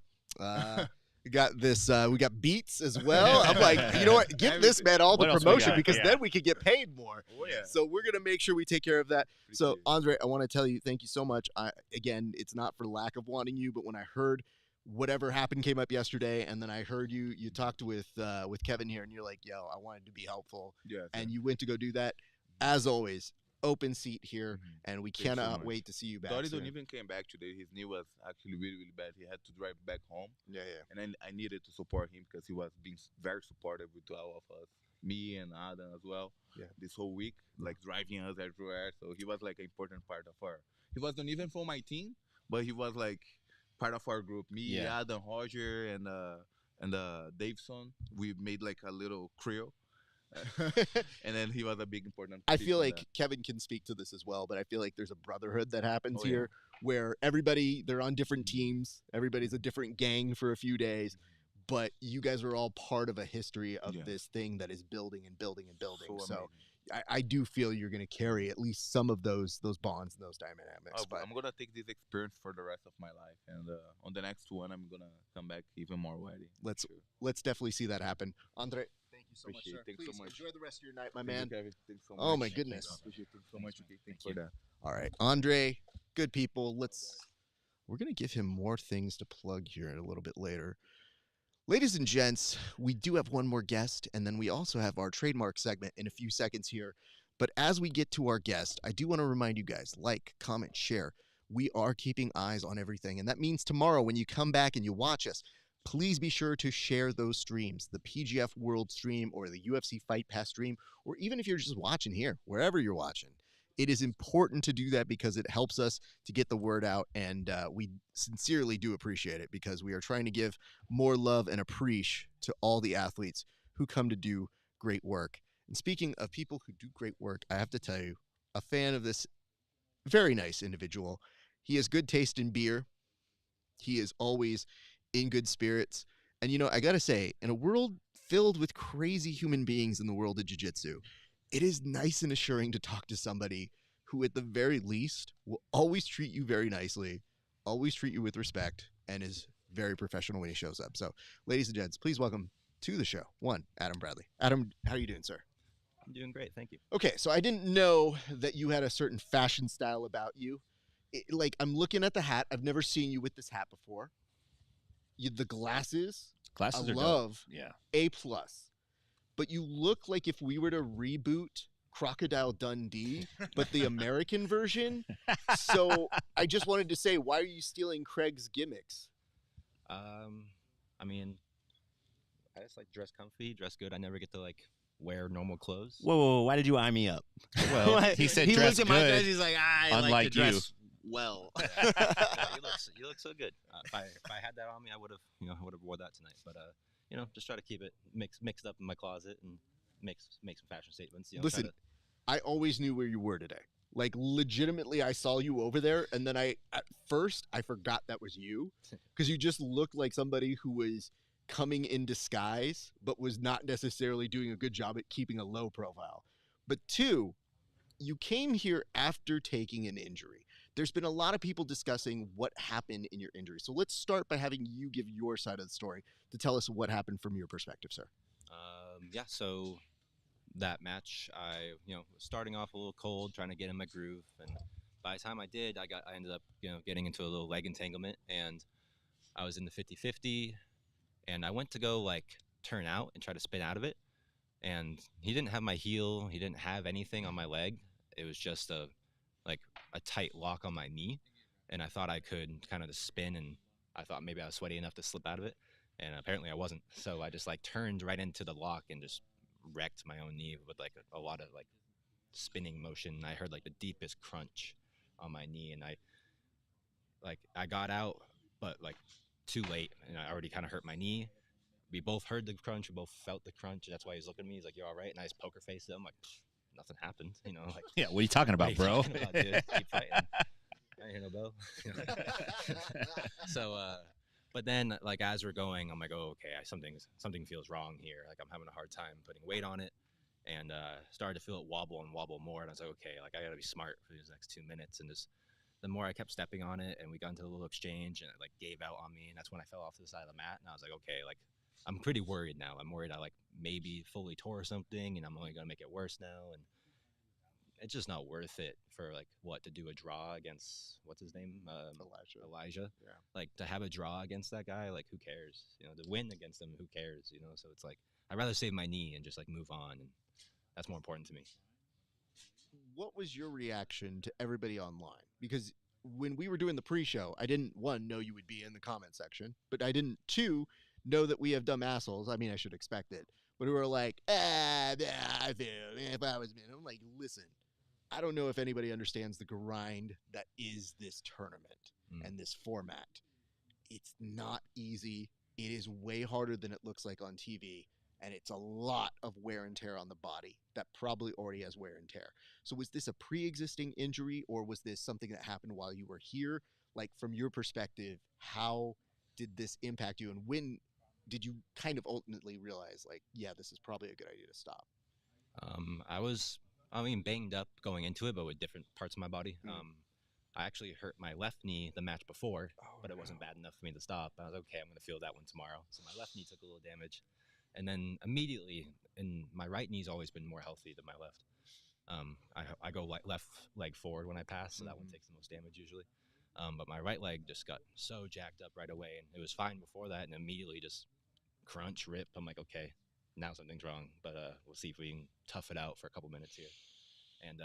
We got this. We got Beats as well. I'm like, you know what? Give this man all the What else we promotion got? because Yeah. then we could get paid more. Oh yeah. So we're gonna make sure we take care of that. So Appreciate it. Andre, I want to tell you, thank you so much. Again, it's not for lack of wanting you, but when I heard whatever happened came up yesterday, and then I heard you talked with Kevin here, and you're like, yo, I wanted to be helpful, Yeah. and you went to go do that. As always, open seat here, and we Thanks so cannot much. wait to see you back. Dory soon. don't even came back today. His knee was actually really, really bad. He had to drive back home, Yeah, yeah. and I needed to support him because he was being very supportive with all of us, me and Adam as well. Yeah. This whole week, like driving us everywhere. So he was like an important part of our. He wasn't even from my team, but he was like part of our group. Me, Yeah. Adam, Roger, and Daveson. We made like a little trio. And then he was a big important. I piece feel in like that. Kevin can speak to this as well, but I feel like there's a brotherhood that happens Oh, yeah. here where they're on different teams. Everybody's a different gang for a few days, but you guys are all part of a history of Yeah. this thing that is building and building and building. So amazing. I do feel you're going to carry at least some of those bonds and those dynamics. Oh, But I'm gonna take this experience for the rest of my life, and on the next one, I'm gonna come back even more ready. let's definitely see that happen. Andre, thank you so much, Appreciate sir. it. Thanks so Please much. enjoy the rest of your night, my Thank you, man. Kevin. Thanks so Oh, much. my Thank you. goodness. Appreciate it so much. Okay, thanks Thank for you. that. All right, Andre, good people. We're going to give him more things to plug here a little bit later. Ladies and gents, we do have one more guest, and then we also have our trademark segment in a few seconds here. But as we get to our guest, I do want to remind you guys, like, comment, share. We are keeping eyes on everything, and that means tomorrow when you come back and you watch us, please be sure to share those streams, the PGF World stream or the UFC Fight Pass stream, or even if you're just watching here, wherever you're watching. It is important to do that because it helps us to get the word out, and we sincerely do appreciate it because we are trying to give more love and appreciation to all the athletes who come to do great work. And speaking of people who do great work, I have to tell you, a fan of this very nice individual. He has good taste in beer. He is always in good spirits. And, you know, I got to say, in a world filled with crazy human beings in the world of jiu-jitsu, it is nice and assuring to talk to somebody who, at the very least, will always treat you very nicely, always treat you with respect, and is very professional when he shows up. So, ladies and gents, please welcome to the show, one, Adam Bradley. Adam, how are you doing, sir? I'm doing great, thank you. Okay, so I didn't know that you had a certain fashion style about you. Like, I'm looking at the hat. I've never seen you with this hat before. The glasses, Glasses I are love. dope. Yeah. A+. But you look like if we were to reboot Crocodile Dundee, but the American version. So I just wanted to say, why are you stealing Craig's gimmicks? I mean, I just like dress comfy, dress good. I never get to like wear normal clothes. Whoa, why did you eye me up? Well, he said he dress looks at my good, dress. He's like, I like to unlike you. dress well. Yeah, you look so good. If I had that on me, I would have wore that tonight. But just try to keep it mixed up in my closet and make some fashion statements. Listen, I always knew where you were today. Like, legitimately, I saw you over there, and then at first I forgot that was you, because you just looked like somebody who was coming in disguise, but was not necessarily doing a good job at keeping a low profile. But two, you came here after taking an injury. There's been a lot of people discussing what happened in your injury. So let's start by having you give your side of the story to tell us what happened from your perspective, sir. So that match, I was starting off a little cold, trying to get in my groove, and by the time I did, I ended up getting into a little leg entanglement, and I was in the 50-50, and I went to go like turn out and try to spin out of it, and he didn't have my heel, he didn't have anything on my leg. It was just a tight lock on my knee, and I thought I could kind of just spin, and I thought maybe I was sweaty enough to slip out of it, and apparently I wasn't. So I just like turned right into the lock and just wrecked my own knee with like a lot of like spinning motion. I heard like the deepest crunch on my knee, and I got out, but like too late, and I already kind of hurt my knee. We both heard the crunch, we both felt the crunch. That's why he's looking at me. He's like, "You all right?" And I just poker faced him, like, nothing happened, like. Yeah, what are you talking about, bro? Talking about, dude? Keep fighting. I hear no bell. So, but then like as we're going, I'm like, oh, okay, something feels wrong here. Like I'm having a hard time putting weight on it, and started to feel it wobble and wobble more. And I was like, okay, like I gotta be smart for these next 2 minutes. And just the more I kept stepping on it, and we got into a little exchange, and it like gave out on me, and that's when I fell off to the side of the mat. And I was like, okay, like I'm pretty worried now. I'm worried I like maybe fully tore something, and I'm only gonna make it worse now. And it's just not worth it for like to do a draw against what's his name, Elijah. Yeah. Like to have a draw against that guy, like who cares? To win against him, who cares? So it's like I'd rather save my knee and just like move on, and that's more important to me. What was your reaction to everybody online? Because when we were doing the pre-show, I didn't, one, know you would be in the comment section, but I didn't, two, know that we have dumb assholes. I mean, I should expect it. But we were like, I feel, if I was, I'm like, listen, I don't know if anybody understands the grind that is this tournament and this format. It's not easy. It is way harder than it looks like on TV. And it's a lot of wear and tear on the body that probably already has wear and tear. So was this a pre-existing injury, or was this something that happened while you were here? Like, from your perspective, how did this impact you? And when did you kind of ultimately realize, like, yeah, this is probably a good idea to stop? I was banged up going into it, but with different parts of my body. I actually hurt my left knee the match before, but it wasn't bad enough for me to stop. I was okay, I'm going to feel that one tomorrow. So my left knee took a little damage. And then immediately, and my right knee's always been more healthy than my left. I go left leg forward when I pass, so that one takes the most damage usually. But my right leg just got so jacked up right away, and it was fine before that, and immediately just crunch, rip. I'm like, okay, now something's wrong, but we'll see if we can tough it out for a couple minutes here. And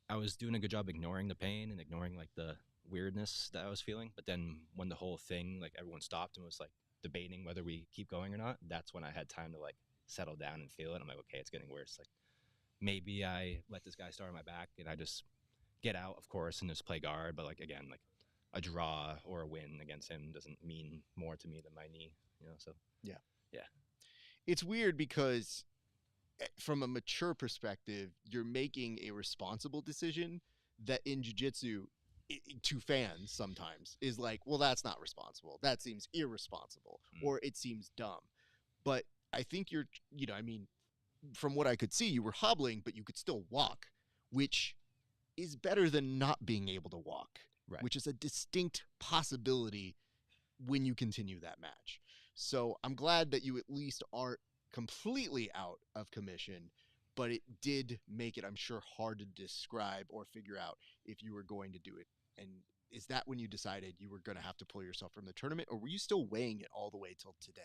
I was doing a good job ignoring the pain and ignoring like the weirdness that I was feeling. But then when the whole thing, like everyone stopped and was like debating whether we keep going or not, that's when I had time to like settle down and feel it. I'm like, okay, it's getting worse. Like maybe I let this guy start on my back and I just get out, of course, and just play guard. But like, again, like a draw or a win against him doesn't mean more to me than my knee, so. Yeah. Yeah. It's weird because from a mature perspective, you're making a responsible decision that in jiu-jitsu, to fans sometimes, is like, well, that's not responsible. That seems irresponsible, or it seems dumb. But I think you're, from what I could see, you were hobbling, but you could still walk, which is better than not being able to walk, right, which is a distinct possibility when you continue that match. So I'm glad that you at least aren't completely out of commission, but it did make it, I'm sure, hard to describe or figure out if you were going to do it. And is that when you decided you were going to have to pull yourself from the tournament, or were you still weighing it all the way till today?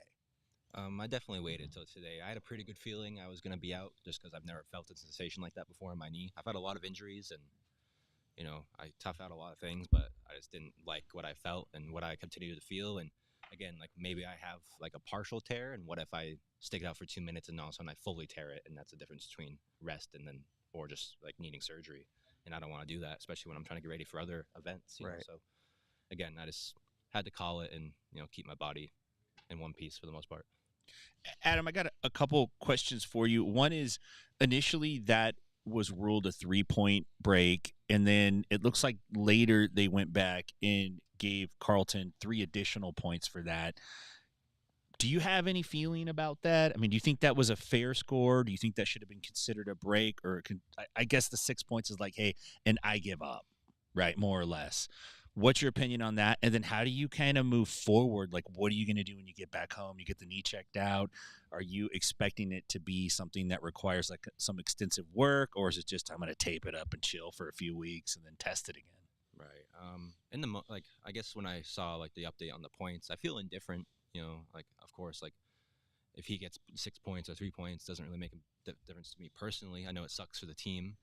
I definitely waited till today. I had a pretty good feeling I was going to be out just because I've never felt a sensation like that before in my knee. I've had a lot of injuries and, I tough out a lot of things, but I just didn't like what I felt and what I continue to feel. And again, like maybe I have like a partial tear, and what if I stick it out for 2 minutes and all of a sudden I fully tear it? And that's the difference between rest and then, or just like needing surgery. And I don't want to do that, especially when I'm trying to get ready for other events. You know? So again, I just had to call it and, keep my body in one piece for the most part. Adam, I got a couple questions for you. One is, initially that was ruled a 3-point break, and then it looks like later they went back and gave Carlton 3 additional points for that. Do you have any feeling about that? I mean, do you think that was a fair score? Do you think that should have been considered a break? Or I guess the 6 points is like, hey, and I give up, right, more or less. What's your opinion on that? And then how do you kind of move forward? Like, what are you going to do when you get back home? You get the knee checked out. Are you expecting it to be something that requires like some extensive work, or is it just I'm going to tape it up and chill for a few weeks and then test it again? Right. I guess when I saw like the update on the points, I feel indifferent. Like of course, like if he gets 6 points or 3 points, doesn't really make a difference to me personally. I know it sucks for the team.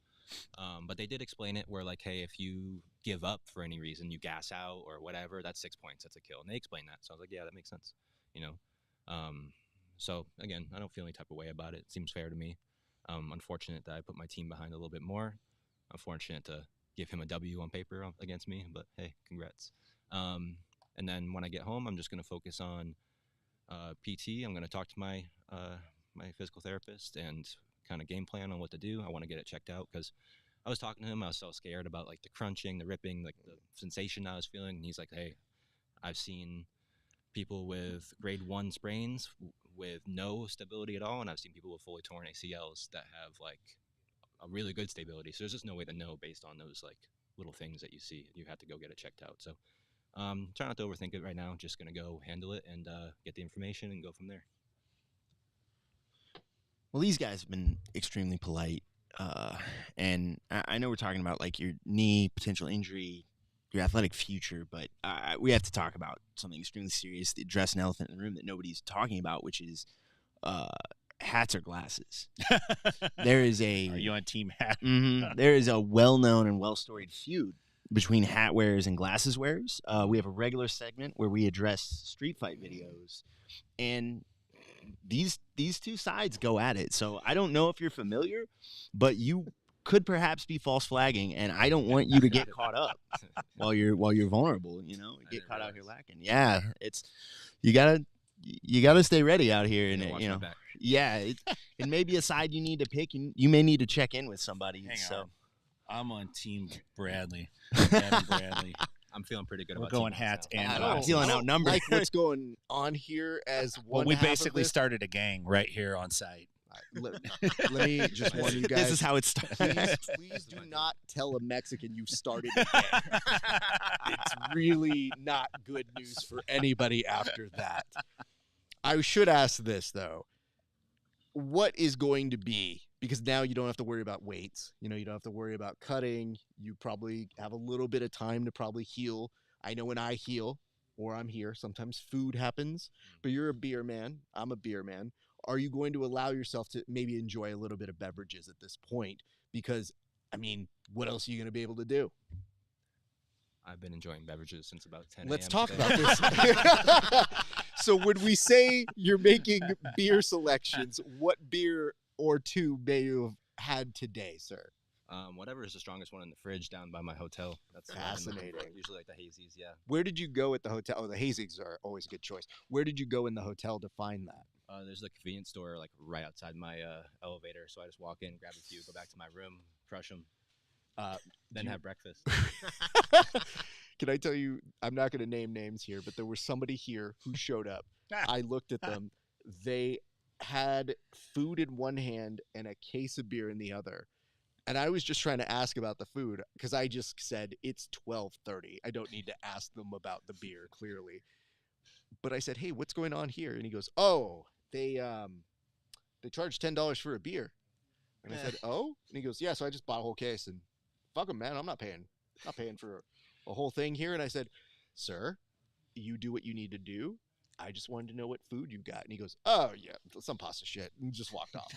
But they did explain it where like, hey, if you give up for any reason, you gas out or whatever, that's 6 points. That's a kill. And they explained that. So I was like, yeah, that makes sense. So again, I don't feel any type of way about it. It seems fair to me. Unfortunate that I put my team behind a little bit more. Unfortunate to give him a W on paper against me, but hey, congrats. And then when I get home, I'm just going to focus on PT. I'm going to talk to my physical therapist and kind of game plan on what to do. I want to get it checked out because I was talking to him. I was so scared about like the crunching, the ripping, like the sensation I was feeling. And he's like, hey, I've seen people with grade 1 sprains with no stability at all. And I've seen people with fully torn ACLs that have like a really good stability. So there's just no way to know based on those like little things that you see. You have to go get it checked out. So try not to overthink it right now. Just going to go handle it and get the information and go from there. Well, these guys have been extremely polite, and I know we're talking about like your knee, potential injury, your athletic future, but we have to talk about something extremely serious, address an elephant in the room that nobody's talking about, which is hats or glasses. There is a. Are you on Team Hat? There is a well-known and well-storied feud between hat wearers and glasses wearers. We have a regular segment where we address street fight videos, and these two sides go at it. So I don't know if you're familiar, but you could perhaps be false flagging, and I don't want you to get caught up while you're vulnerable. Get caught out here lacking. Yeah, it's you gotta stay ready out here, and it may be a side you need to pick, and you may need to check in with somebody. Hang on. I'm on Team Bradley. Adam Bradley. I'm feeling pretty good. We're about going hats and I'm feeling outnumbered. Like what's going on here as one. Well, we half of basically this. started a gang right here on site. Let me just warn you guys. This is how it started. Please do not tell a Mexican you started a gang. It's really not good news for anybody after that. I should ask this, though. What is going to be, because now you don't have to worry about weights. You don't have to worry about cutting. You probably have a little bit of time to probably heal. I know when I heal or I'm here, sometimes food happens, but you're a beer man. I'm a beer man. Are you going to allow yourself to maybe enjoy a little bit of beverages at this point? Because, I mean, what else are you going to be able to do? I've been enjoying beverages since about 10 Let's a.m. talk today. about this. So when we say you're making beer selections, what beer or two may you have had today, sir? Whatever is the strongest one in the fridge down by my hotel. That's what I'm looking for. Fascinating. Usually like the hazies, yeah. Where did you go at the hotel? Oh, the hazies are always a good choice. Where did you go in the hotel to find that? There's a convenience store like right outside my elevator, so I just walk in, grab a few, go back to my room, crush them, then have breakfast. Can I tell you, I'm not going to name names here, but there was somebody here who showed up. I looked at them. They had food in one hand and a case of beer in the other. And I was just trying to ask about the food because I just said, it's 12:30. I don't need to ask them about the beer, clearly. But I said, hey, what's going on here? And he goes, oh, they charge $10 for a beer. And I said, oh? And he goes, yeah, so I just bought a whole case. And fuck them, man. I'm not paying for a whole thing here. And I said, sir, you do what you need to do. I just wanted to know what food you got. And he goes, oh, yeah, some pasta shit, and just walked off.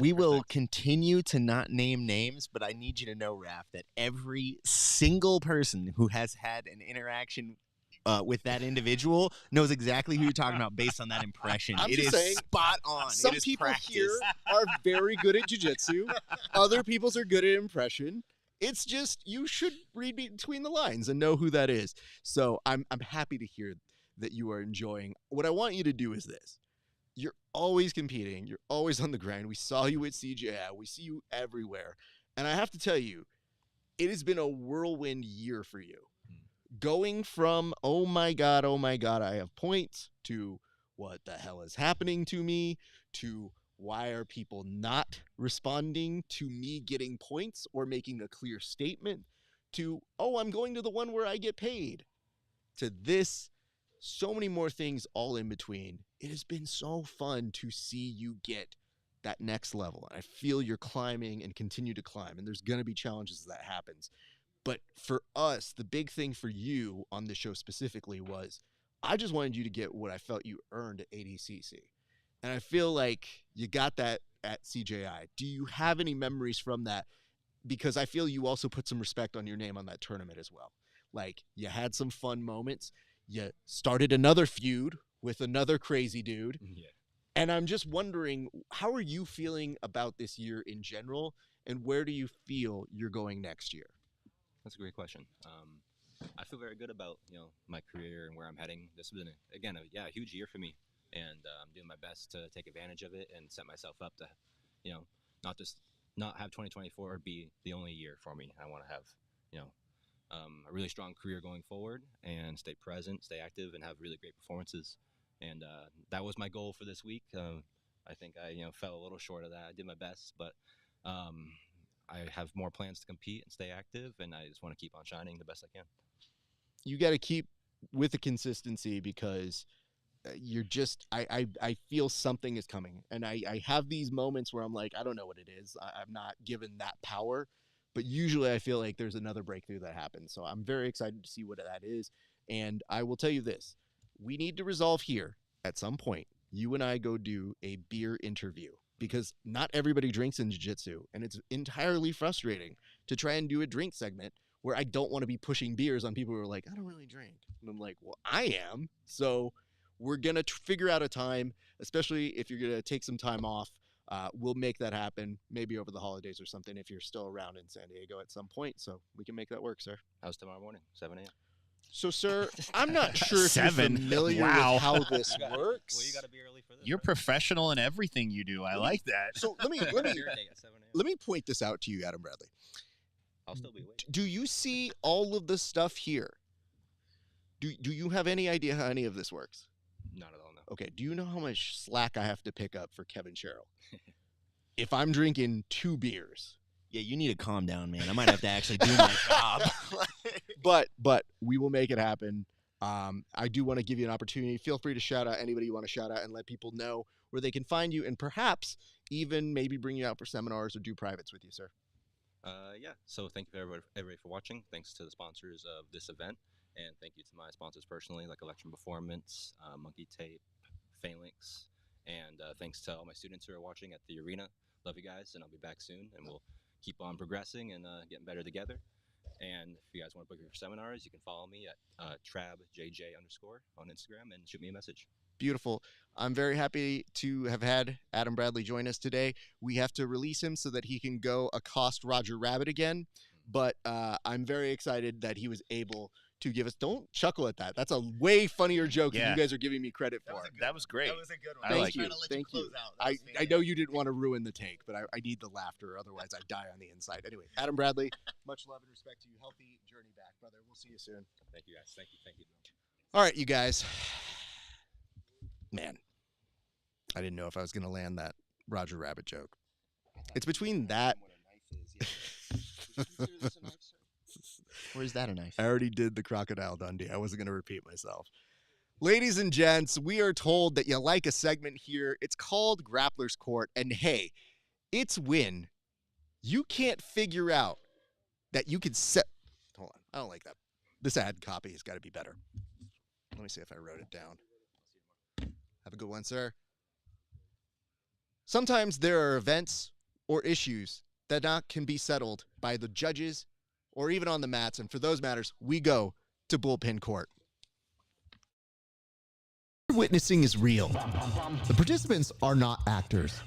We will continue to not name names, but I need you to know, Raph, that every single person who has had an interaction with that individual knows exactly who you're talking about based on that impression. I'm It just is saying, spot on. Some It is people practice. here are very good at jiu-jitsu. Other people's are good at impression. It's just you should read between the lines and know who that is. So I'm happy to hear that you are enjoying. What I want you to do is this. You're always competing. You're always on the grind. We saw you at CJI. We see you everywhere. And I have to tell you, it has been a whirlwind year for you. Going from, oh my God, I have points, to what the hell is happening to me, to why are people not responding to me getting points or making a clear statement, to, oh, I'm going to the one where I get paid, to this, so many more things all in between. It has been so fun to see you get that next level. I feel you're climbing and continue to climb, and there's going to be challenges as that happens. But for us, the big thing for you on this show specifically was I just wanted you to get what I felt you earned at ADCC. And I feel like you got that at CJI. Do you have any memories from that? Because I feel you also put some respect on your name on that tournament as well. Like, you had some fun moments. You started another feud with another crazy dude. Yeah. And I'm just wondering, how are you feeling about this year in general? And where do you feel you're going next year? That's a great question. I feel very good about my career and where I'm heading. This has been a huge year for me, and I'm doing my best to take advantage of it and set myself up to, not have 2024 be the only year for me. I want to have a really strong career going forward and stay present, stay active, and have really great performances. And that was my goal for this week. I think I fell a little short of that. I did my best, but I have more plans to compete and stay active, and I just want to keep on shining the best I can. You got to keep with the consistency, because you're just, I feel something is coming. And I have these moments where I'm like, I don't know what it is. I'm not given that power, but usually I feel like there's another breakthrough that happens. So I'm very excited to see what that is. And I will tell you this, we need to resolve here at some point, you and I go do a beer interview, because not everybody drinks in jiu-jitsu, and it's entirely frustrating to try and do a drink segment where I don't want to be pushing beers on people who are like, I don't really drink. And I'm like, well, I am. So we're going to figure out a time, especially if you're going to take some time off. We'll make that happen, maybe over the holidays or something, if you're still around in San Diego at some point. So we can make that work, sir. How's tomorrow morning? 7 a.m. So, sir, I'm not sure if you're 7. familiar Wow. with how this works. Well, you got to be early for this. You're right? professional in everything you do. I like that. So let me Beer day at 7 a.m. let me point this out to you, Adam Bradley. I'll still be awake. Do you see all of the stuff here? Do you have any idea how any of this works? Not at all, no. Okay, do you know how much slack I have to pick up for Kevin Sherrill? If I'm drinking 2 beers. Yeah, you need to calm down, man. I might have to actually do my job. But we will make it happen. I do want to give you an opportunity. Feel free to shout out anybody you want to shout out and let people know where they can find you, and perhaps even maybe bring you out for seminars or do privates with you, sir. Yeah, so thank you everybody for watching. Thanks to the sponsors of this event, and thank you to my sponsors personally, like Electron Performance, Monkey Tape, Phalanx, and thanks to all my students who are watching at the arena. Love you guys, and I'll be back soon, and we'll keep on progressing and getting better together. And if you guys want to book your seminars, you can follow me at trabjj_ on Instagram and shoot me a message. Beautiful. I'm very happy to have had Adam Bradley join us today. We have to release him so that he can go accost Roger Rabbit again. But I'm very excited that he was able to give us. Don't chuckle at that. That's a way funnier joke than Yeah. you guys are giving me credit for. That was great. That was a good one. I Thank like you. it. Thank you. I know you didn't want to ruin the take, but I need the laughter. Otherwise, I die on the inside. Anyway, Adam Bradley, much love and respect to you. Healthy journey back, brother. We'll see you soon. Thank you guys. Thank you. All right, you guys. Man, I didn't know if I was going to land that Roger Rabbit joke. It's between that. Or is that a knife? I already did the Crocodile Dundee. I wasn't going to repeat myself. Ladies and gents, we are told that you like a segment here. It's called Grappler's Court. And hey, it's when you can't figure out that you could set. Hold on. I don't like that. This ad copy has got to be better. Let me see if I wrote it down. Have a good one, sir. Sometimes there are events or issues that can be settled by the judges or even on the mats, and for those matters, we go to Bullpen Court. Witnessing is real. The participants are not actors.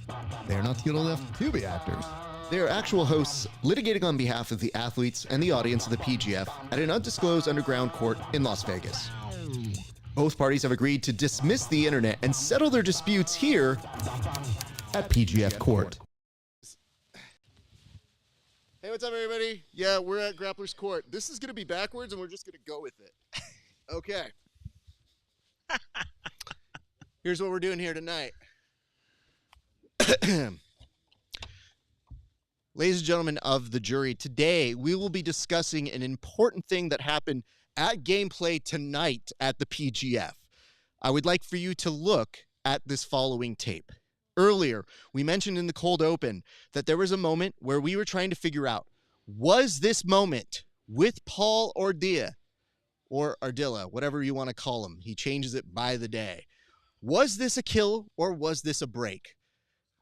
They are not skilled enough to be actors. They are actual hosts litigating on behalf of the athletes and the audience of the PGF at an undisclosed underground court in Las Vegas. Both parties have agreed to dismiss the internet and settle their disputes here At PGF Court. Hey, what's up, everybody? Yeah, we're at Grappler's Court. This is going to be backwards, and we're just going to go with it. Okay. Here's what we're doing here tonight. Ladies and gentlemen of the jury, today we will be discussing an important thing that happened at gameplay tonight at the PGF. I would like for you to look at this following tape. Earlier, we mentioned in the cold open that there was a moment where we were trying to figure out, was this moment with Paul Ardilla, or Ardilla, whatever you want to call him, he changes it by the day, was this a kill or was this a break?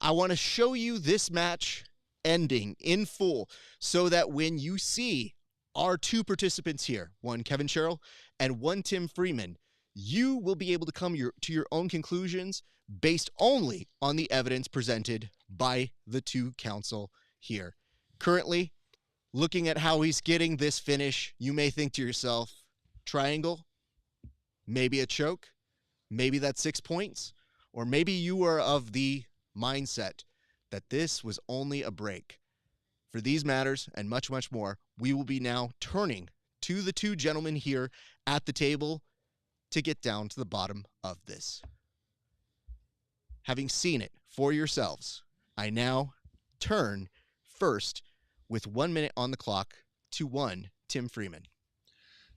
I want to show you this match ending in full so that when you see our two participants here, one Kevin Sherrill and one Tim Freeman, you will be able to come to your own conclusions based only on the evidence presented by the two counsel here. Currently, looking at how he's getting this finish, you may think to yourself, triangle, maybe a choke, maybe that's 6 points, or maybe you are of the mindset that this was only a break. For these matters and much, much more, we will be now turning to the two gentlemen here at the table to get down to the bottom of this. Having seen it for yourselves, I now turn first with 1 minute on the clock to one Tim Freeman.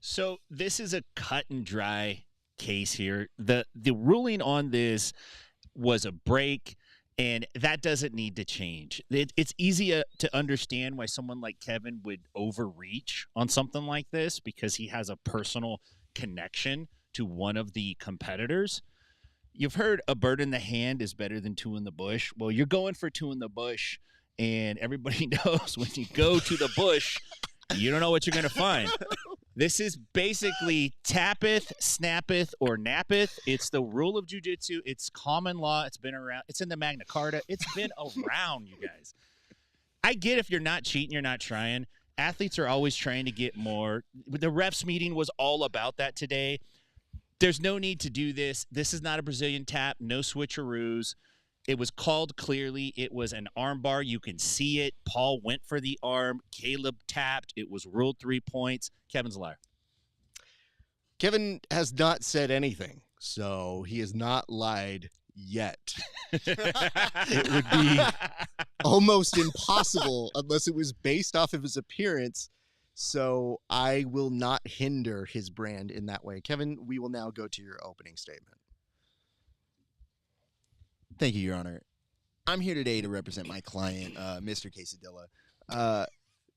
So this is a cut and dry case here. The ruling on this was a break, and that doesn't need to change. It's easy to understand why someone like Kevin would overreach on something like this because he has a personal connection to one of the competitors. You've heard a bird in the hand is better than two in the bush. Well, you're going for two in the bush, and everybody knows when you go to the bush, you don't know what you're going to find. This is basically tappeth, snappeth, or nappeth. It's the rule of jiu-jitsu. It's common law. It's been around. It's in the Magna Carta. It's been around, you guys. I get if you're not cheating, you're not trying. Athletes are always trying to get more. The refs meeting was all about that today. There's no need to do this. This is not a Brazilian tap. No switcheroos. It was called clearly. It was an arm bar. You can see it. Paul went for the arm. Caleb tapped. It was ruled 3 points. Kevin's a liar. Kevin has not said anything, so he has not lied yet. It would be almost impossible unless it was based off of his appearance. So I will not hinder his brand in that way. Kevin, we will now go to your opening statement. Thank you, Your Honor. I'm here today to represent my client, Mr. Quesadilla.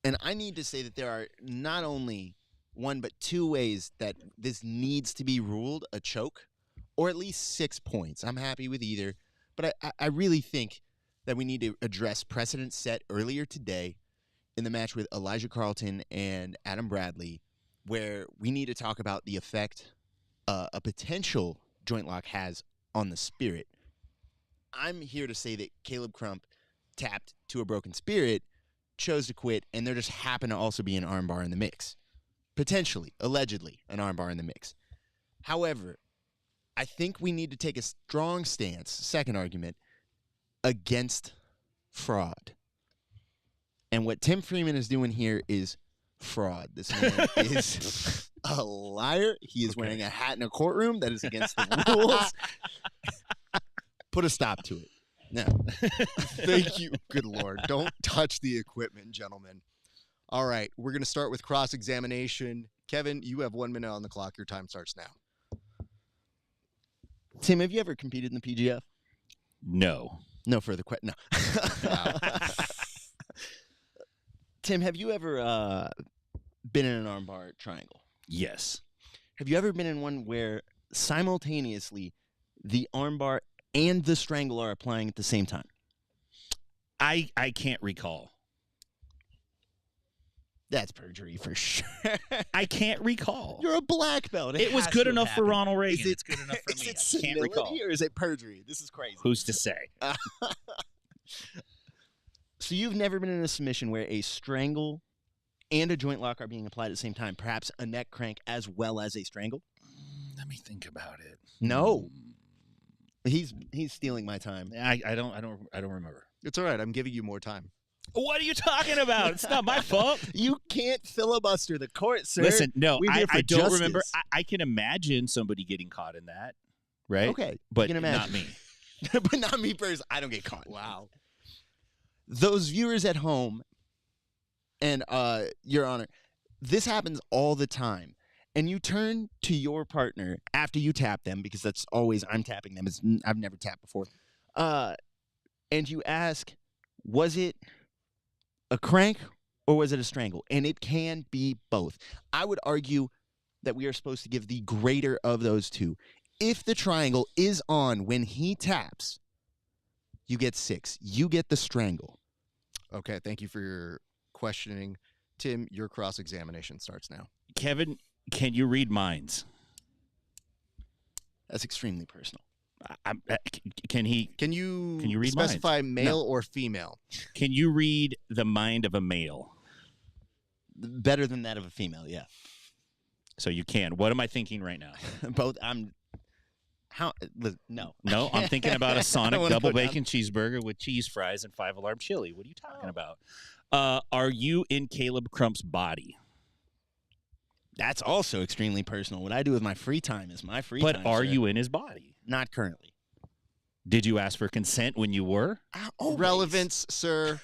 And I need to say that there are not only one but two ways that this needs to be ruled a choke, or at least 6 points. I'm happy with either. But I really think that we need to address precedent set earlier today in the match with Elijah Carlton and Adam Bradley, where we need to talk about the effect a potential joint lock has on the spirit. I'm here to say that Caleb Crump tapped to a broken spirit, chose to quit, and there just happened to also be an armbar in the mix. Potentially, allegedly, an armbar in the mix. However, I think we need to take a strong stance, second argument, against fraud. And what Tim Freeman is doing here is fraud. This man is a liar. He is wearing a hat in a courtroom that is against the rules. Put a stop to it. No. Thank you. Good Lord. Don't touch the equipment, gentlemen. All right. We're going to start with cross-examination. Kevin, you have 1 minute on the clock. Your time starts now. Tim, have you ever competed in the PGF? No. No further questions. No. Tim, have you ever been in an armbar triangle? Yes. Have you ever been in one where simultaneously the armbar and the strangle are applying at the same time? I can't recall. That's perjury for sure. I can't recall. You're a black belt. It was has good to have enough for happened. Ronald Reagan. Is it, It's good enough for is me. it I can't recall. senility or is it perjury? This is crazy. Who's to say? So you've never been in a submission where a strangle and a joint lock are being applied at the same time, perhaps a neck crank as well as a strangle? Let me think about it. No. He's stealing my time. I don't remember. It's all right. I'm giving you more time. What are you talking about? It's not my fault. You can't filibuster the court, sir. Listen, no, We're here for I don't remember. justice. I can imagine somebody getting caught in that, right? Okay, but you can not imagine. me. But not me first. I don't get caught. Wow. Those viewers at home, and Your Honor, this happens all the time. And you turn to your partner after you tap them, because that's always I'm tapping them. I've never tapped before. And you ask, was it a crank or was it a strangle? And it can be both. I would argue that we are supposed to give the greater of those two. If the triangle is on when he taps, you get 6. You get the strangle. Okay, thank you for your questioning. Tim, your cross-examination starts now. Kevin, can you read minds? That's extremely personal. Can you Can you read specify male or female? Can you read the mind of a male? Better than that of a female, yeah. So you can. What am I thinking right now? Both. No. No, I'm thinking about a Sonic wanna double go down. bacon cheeseburger with cheese fries and 5-alarm chili. What are you talking about? Are you in Caleb Crump's body? That's also extremely personal. What I do with my free time is my free But time. are sir. you in his body? Not currently. Did you ask for consent when you were? Always. Relevance, sir.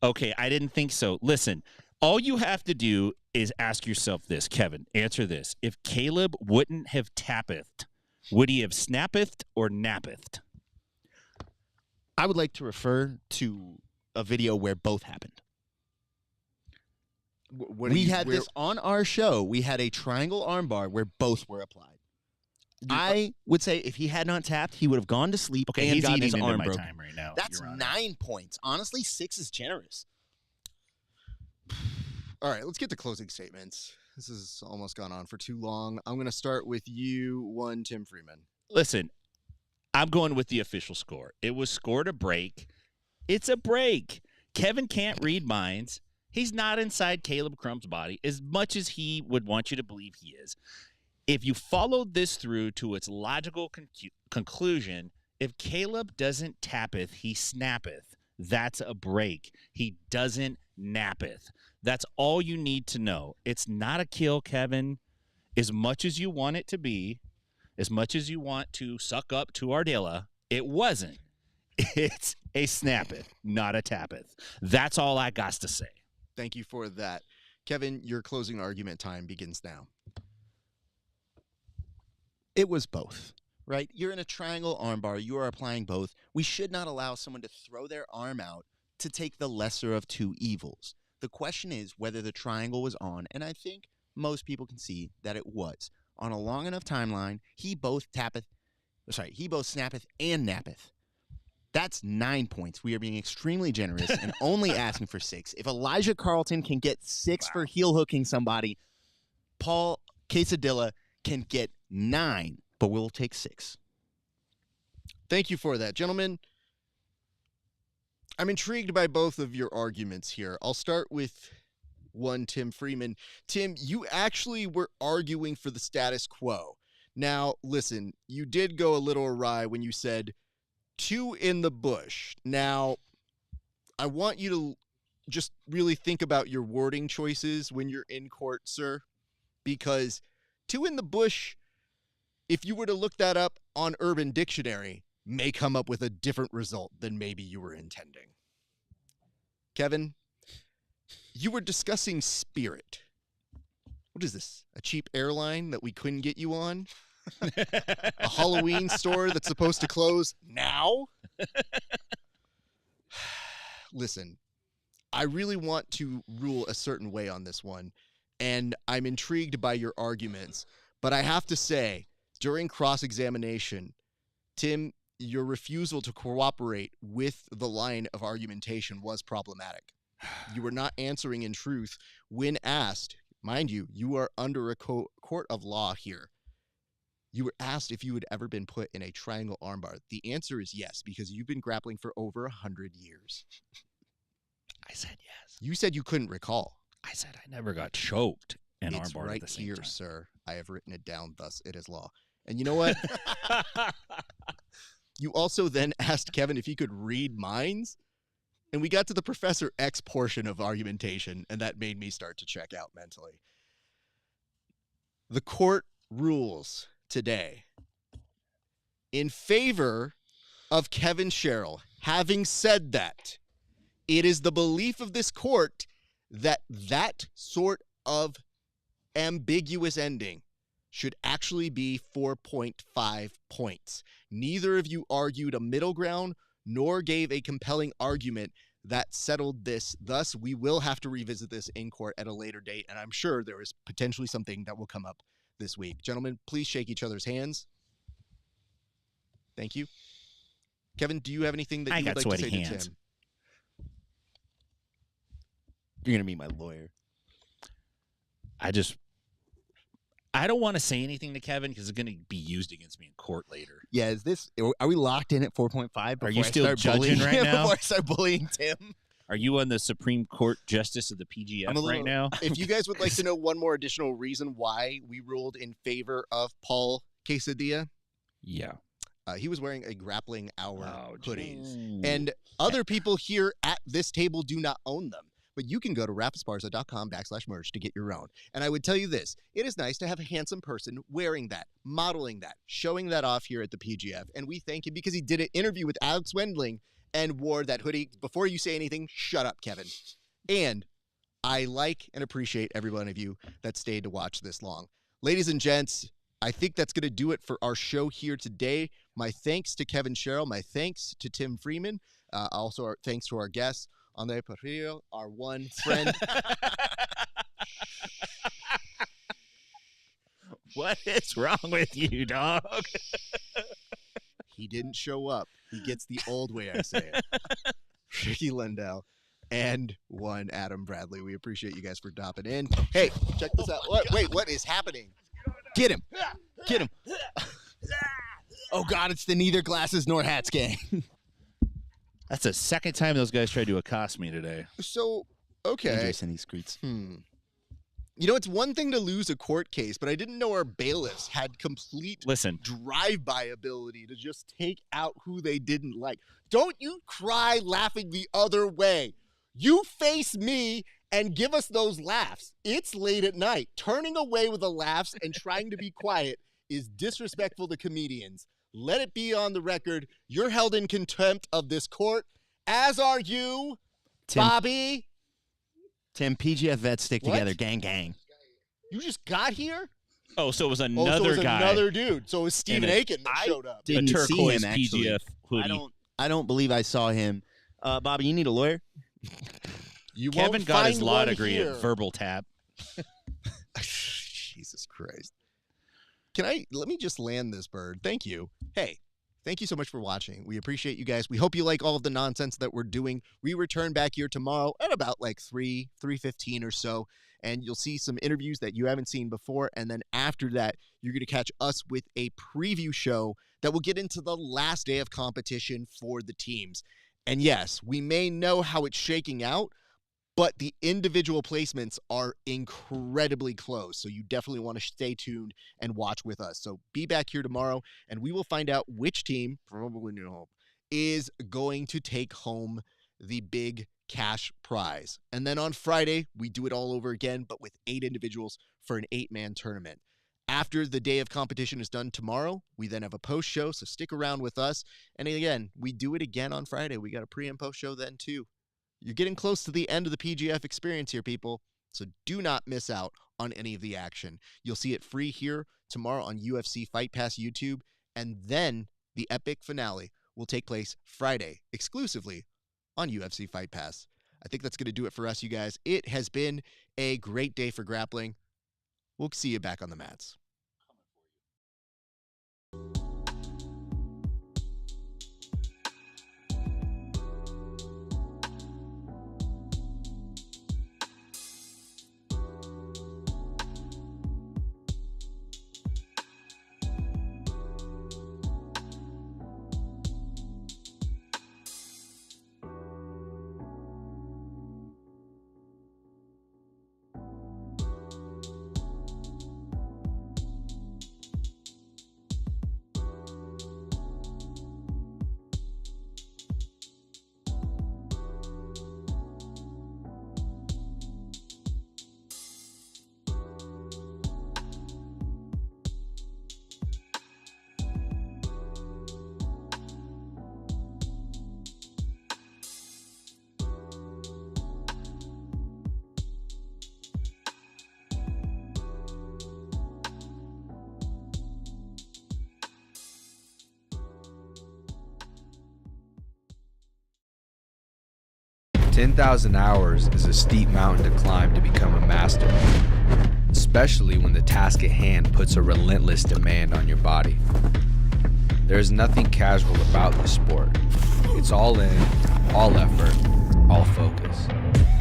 Okay, I didn't think so. Listen, all you have to do is ask yourself this, Kevin. Answer this. If Caleb wouldn't have tappethed, would he have snappethed or nappethed? I would like to refer to a video where both happened. We had this on our show. We had a triangle armbar where both were applied. I would say if he had not tapped, he would have gone to sleep Okay, and he's gotten eating his into arm my broken. time right now. That's Your Honor. 9 points. Honestly, 6 is generous. All right, let's get to closing statements. This has almost gone on for too long. I'm going to start with you, Tim Freeman. Listen, I'm going with the official score. It was scored a break. It's a break. Kevin can't read minds. He's not inside Caleb Crump's body as much as he would want you to believe he is. If you followed this through to its logical conclusion, if Caleb doesn't tappeth, he snappeth. That's a break. He doesn't nappeth. That's all you need to know. It's not a kill, Kevin. As much as you want it to be, as much as you want to suck up to Ardilla, it wasn't. It's a snappeth, not a tappeth. That's all I got to say. Thank you for that. Kevin, your closing argument time begins now. It was both, right? You're in a triangle armbar. You are applying both. We should not allow someone to throw their arm out to take the lesser of two evils. The question is whether the triangle was on, and I think most people can see that it was. On a long enough timeline, he both snappeth and nappeth. That's 9 points. We are being extremely generous and only asking for 6. If Elijah Carlton can get 6 for heel hooking somebody, Paul Quesadilla can get 9, but we'll take 6. Thank you for that, gentlemen. I'm intrigued by both of your arguments here. I'll start with Tim Freeman. Tim, you actually were arguing for the status quo. Now, listen, you did go a little awry when you said 2 in the bush. Now, I want you to just really think about your wording choices when you're in court, sir, because 2 in the bush, if you were to look that up on Urban Dictionary, may come up with a different result than maybe you were intending. Kevin, you were discussing Spirit. What is this? A cheap airline that we couldn't get you on? A Halloween store that's supposed to close now? Listen, I really want to rule a certain way on this one, and I'm intrigued by your arguments, but I have to say, during cross-examination, Tim, your refusal to cooperate with the line of argumentation was problematic. You were not answering in truth when asked. Mind you, you are under a court of law here. You were asked if you had ever been put in a triangle armbar. The answer is yes, because you've been grappling for over 100 years. I said yes. You said you couldn't recall. I said I never got choked and It's armbarred right at the same here, time. sir. I have written it down, thus it is law. And you know what? You also then asked Kevin if he could read minds, and we got to the Professor X portion of argumentation, and that made me start to check out mentally. The court rules today in favor of Kevin Sherrill. Having said that, it is the belief of this court that that sort of ambiguous ending should actually be 4.5 points. Neither of you argued a middle ground nor gave a compelling argument that settled this. Thus, we will have to revisit this in court at a later date, and I'm sure there is potentially something that will come up this week. Gentlemen, please shake each other's hands. Thank you. Kevin, do you have anything that you would like to say to Tim? You're going to be my lawyer. I don't want to say anything to Kevin because it's going to be used against me in court later. Yeah, are we locked in at 4.5? Are you still judging right now? Before I start bullying Tim? Are you on the Supreme Court Justice of the PGF right now? If you guys would like to know one more additional reason why we ruled in favor of Paul Quesadilla, Yeah. He was wearing a grappling hour hoodies. Ooh. And other people here at this table do not own them. But you can go to rapasparza.com/merch to get your own. And I would tell you this, it is nice to have a handsome person wearing that, modeling that, showing that off here at the PGF. And we thank him because he did an interview with Alex Wendling and wore that hoodie. Before you say anything, shut up, Kevin. And I like and appreciate every one of you that stayed to watch this long. Ladies and gents, I think that's going to do it for our show here today. My thanks to Kevin Sherrill. My thanks to Tim Freeman. Also, our thanks to our guests, Andre Porfirio, our one friend. What is wrong with you, dog? He didn't show up. He gets the old way I say it. Ricky Lundell and one Adam Bradley. We appreciate you guys for dropping in. Hey, check this out. Wait, what is happening? Get him. Get him. Oh, God, it's the neither glasses nor hats gang. That's the second time those guys tried to accost me today. So, okay. Dangerous in these streets. You know, it's one thing to lose a court case, but I didn't know our bailiffs had complete drive-by ability to just take out who they didn't like. Don't you cry laughing the other way. You face me and give us those laughs. It's late at night. Turning away with the laughs and trying to be quiet is disrespectful to comedians. Let it be on the record. You're held in contempt of this court, as are you, Tim, Bobby. Tim, PGF vets stick What? together. Gang, gang. You just got here? Oh, so it was So another it was guy. another dude. So it was Stephen And Aiken that showed up. A Didn't see turquoise him, actually. PGF hoodie. I don't believe I saw him. Bobby, you need a lawyer? You Kevin won't got his find law one degree here. at Verbal Tap. Jesus Christ. Let me just land this bird. Thank you. Hey, thank you so much for watching. We appreciate you guys. We hope you like all of the nonsense that we're doing. We return back here tomorrow at about like 3:15 or so, and you'll see some interviews that you haven't seen before. And then after that, you're going to catch us with a preview show that will get into the last day of competition for the teams. And yes, we may know how it's shaking out, but the individual placements are incredibly close. So you definitely want to stay tuned and watch with us. So be back here tomorrow, and we will find out which team, probably New Hope, is going to take home the big cash prize. And then on Friday, we do it all over again, but with 8 individuals for an 8-man tournament. After the day of competition is done tomorrow, we then have a post show, so stick around with us. And again, we do it again on Friday. We got a pre and post show then too. You're getting close to the end of the PGF experience here, people, so do not miss out on any of the action. You'll see it free here tomorrow on UFC Fight Pass YouTube, and then the epic finale will take place Friday exclusively on UFC Fight Pass. I think that's going to do it for us, you guys. It has been a great day for grappling. We'll see you back on the mats. 10,000 hours is a steep mountain to climb to become a master, especially when the task at hand puts a relentless demand on your body. There is nothing casual about this sport. It's all in, all effort, all focus.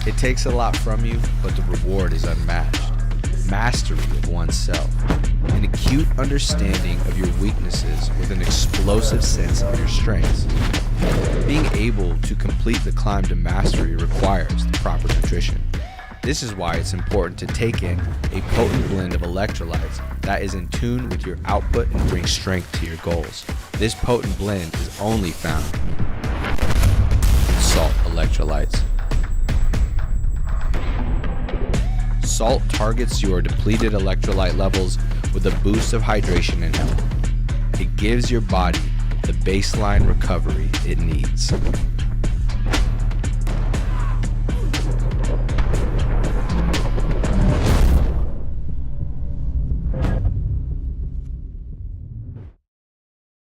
It takes a lot from you, but the reward is unmatched. Mastery of oneself, an acute understanding of your weaknesses with an explosive sense of your strengths. Being able to complete the climb to mastery requires the proper nutrition. This is why it's important to take in a potent blend of electrolytes that is in tune with your output and brings strength to your goals. This potent blend is only found in salt electrolytes. Salt targets your depleted electrolyte levels with a boost of hydration and health. It gives your body the baseline recovery it needs.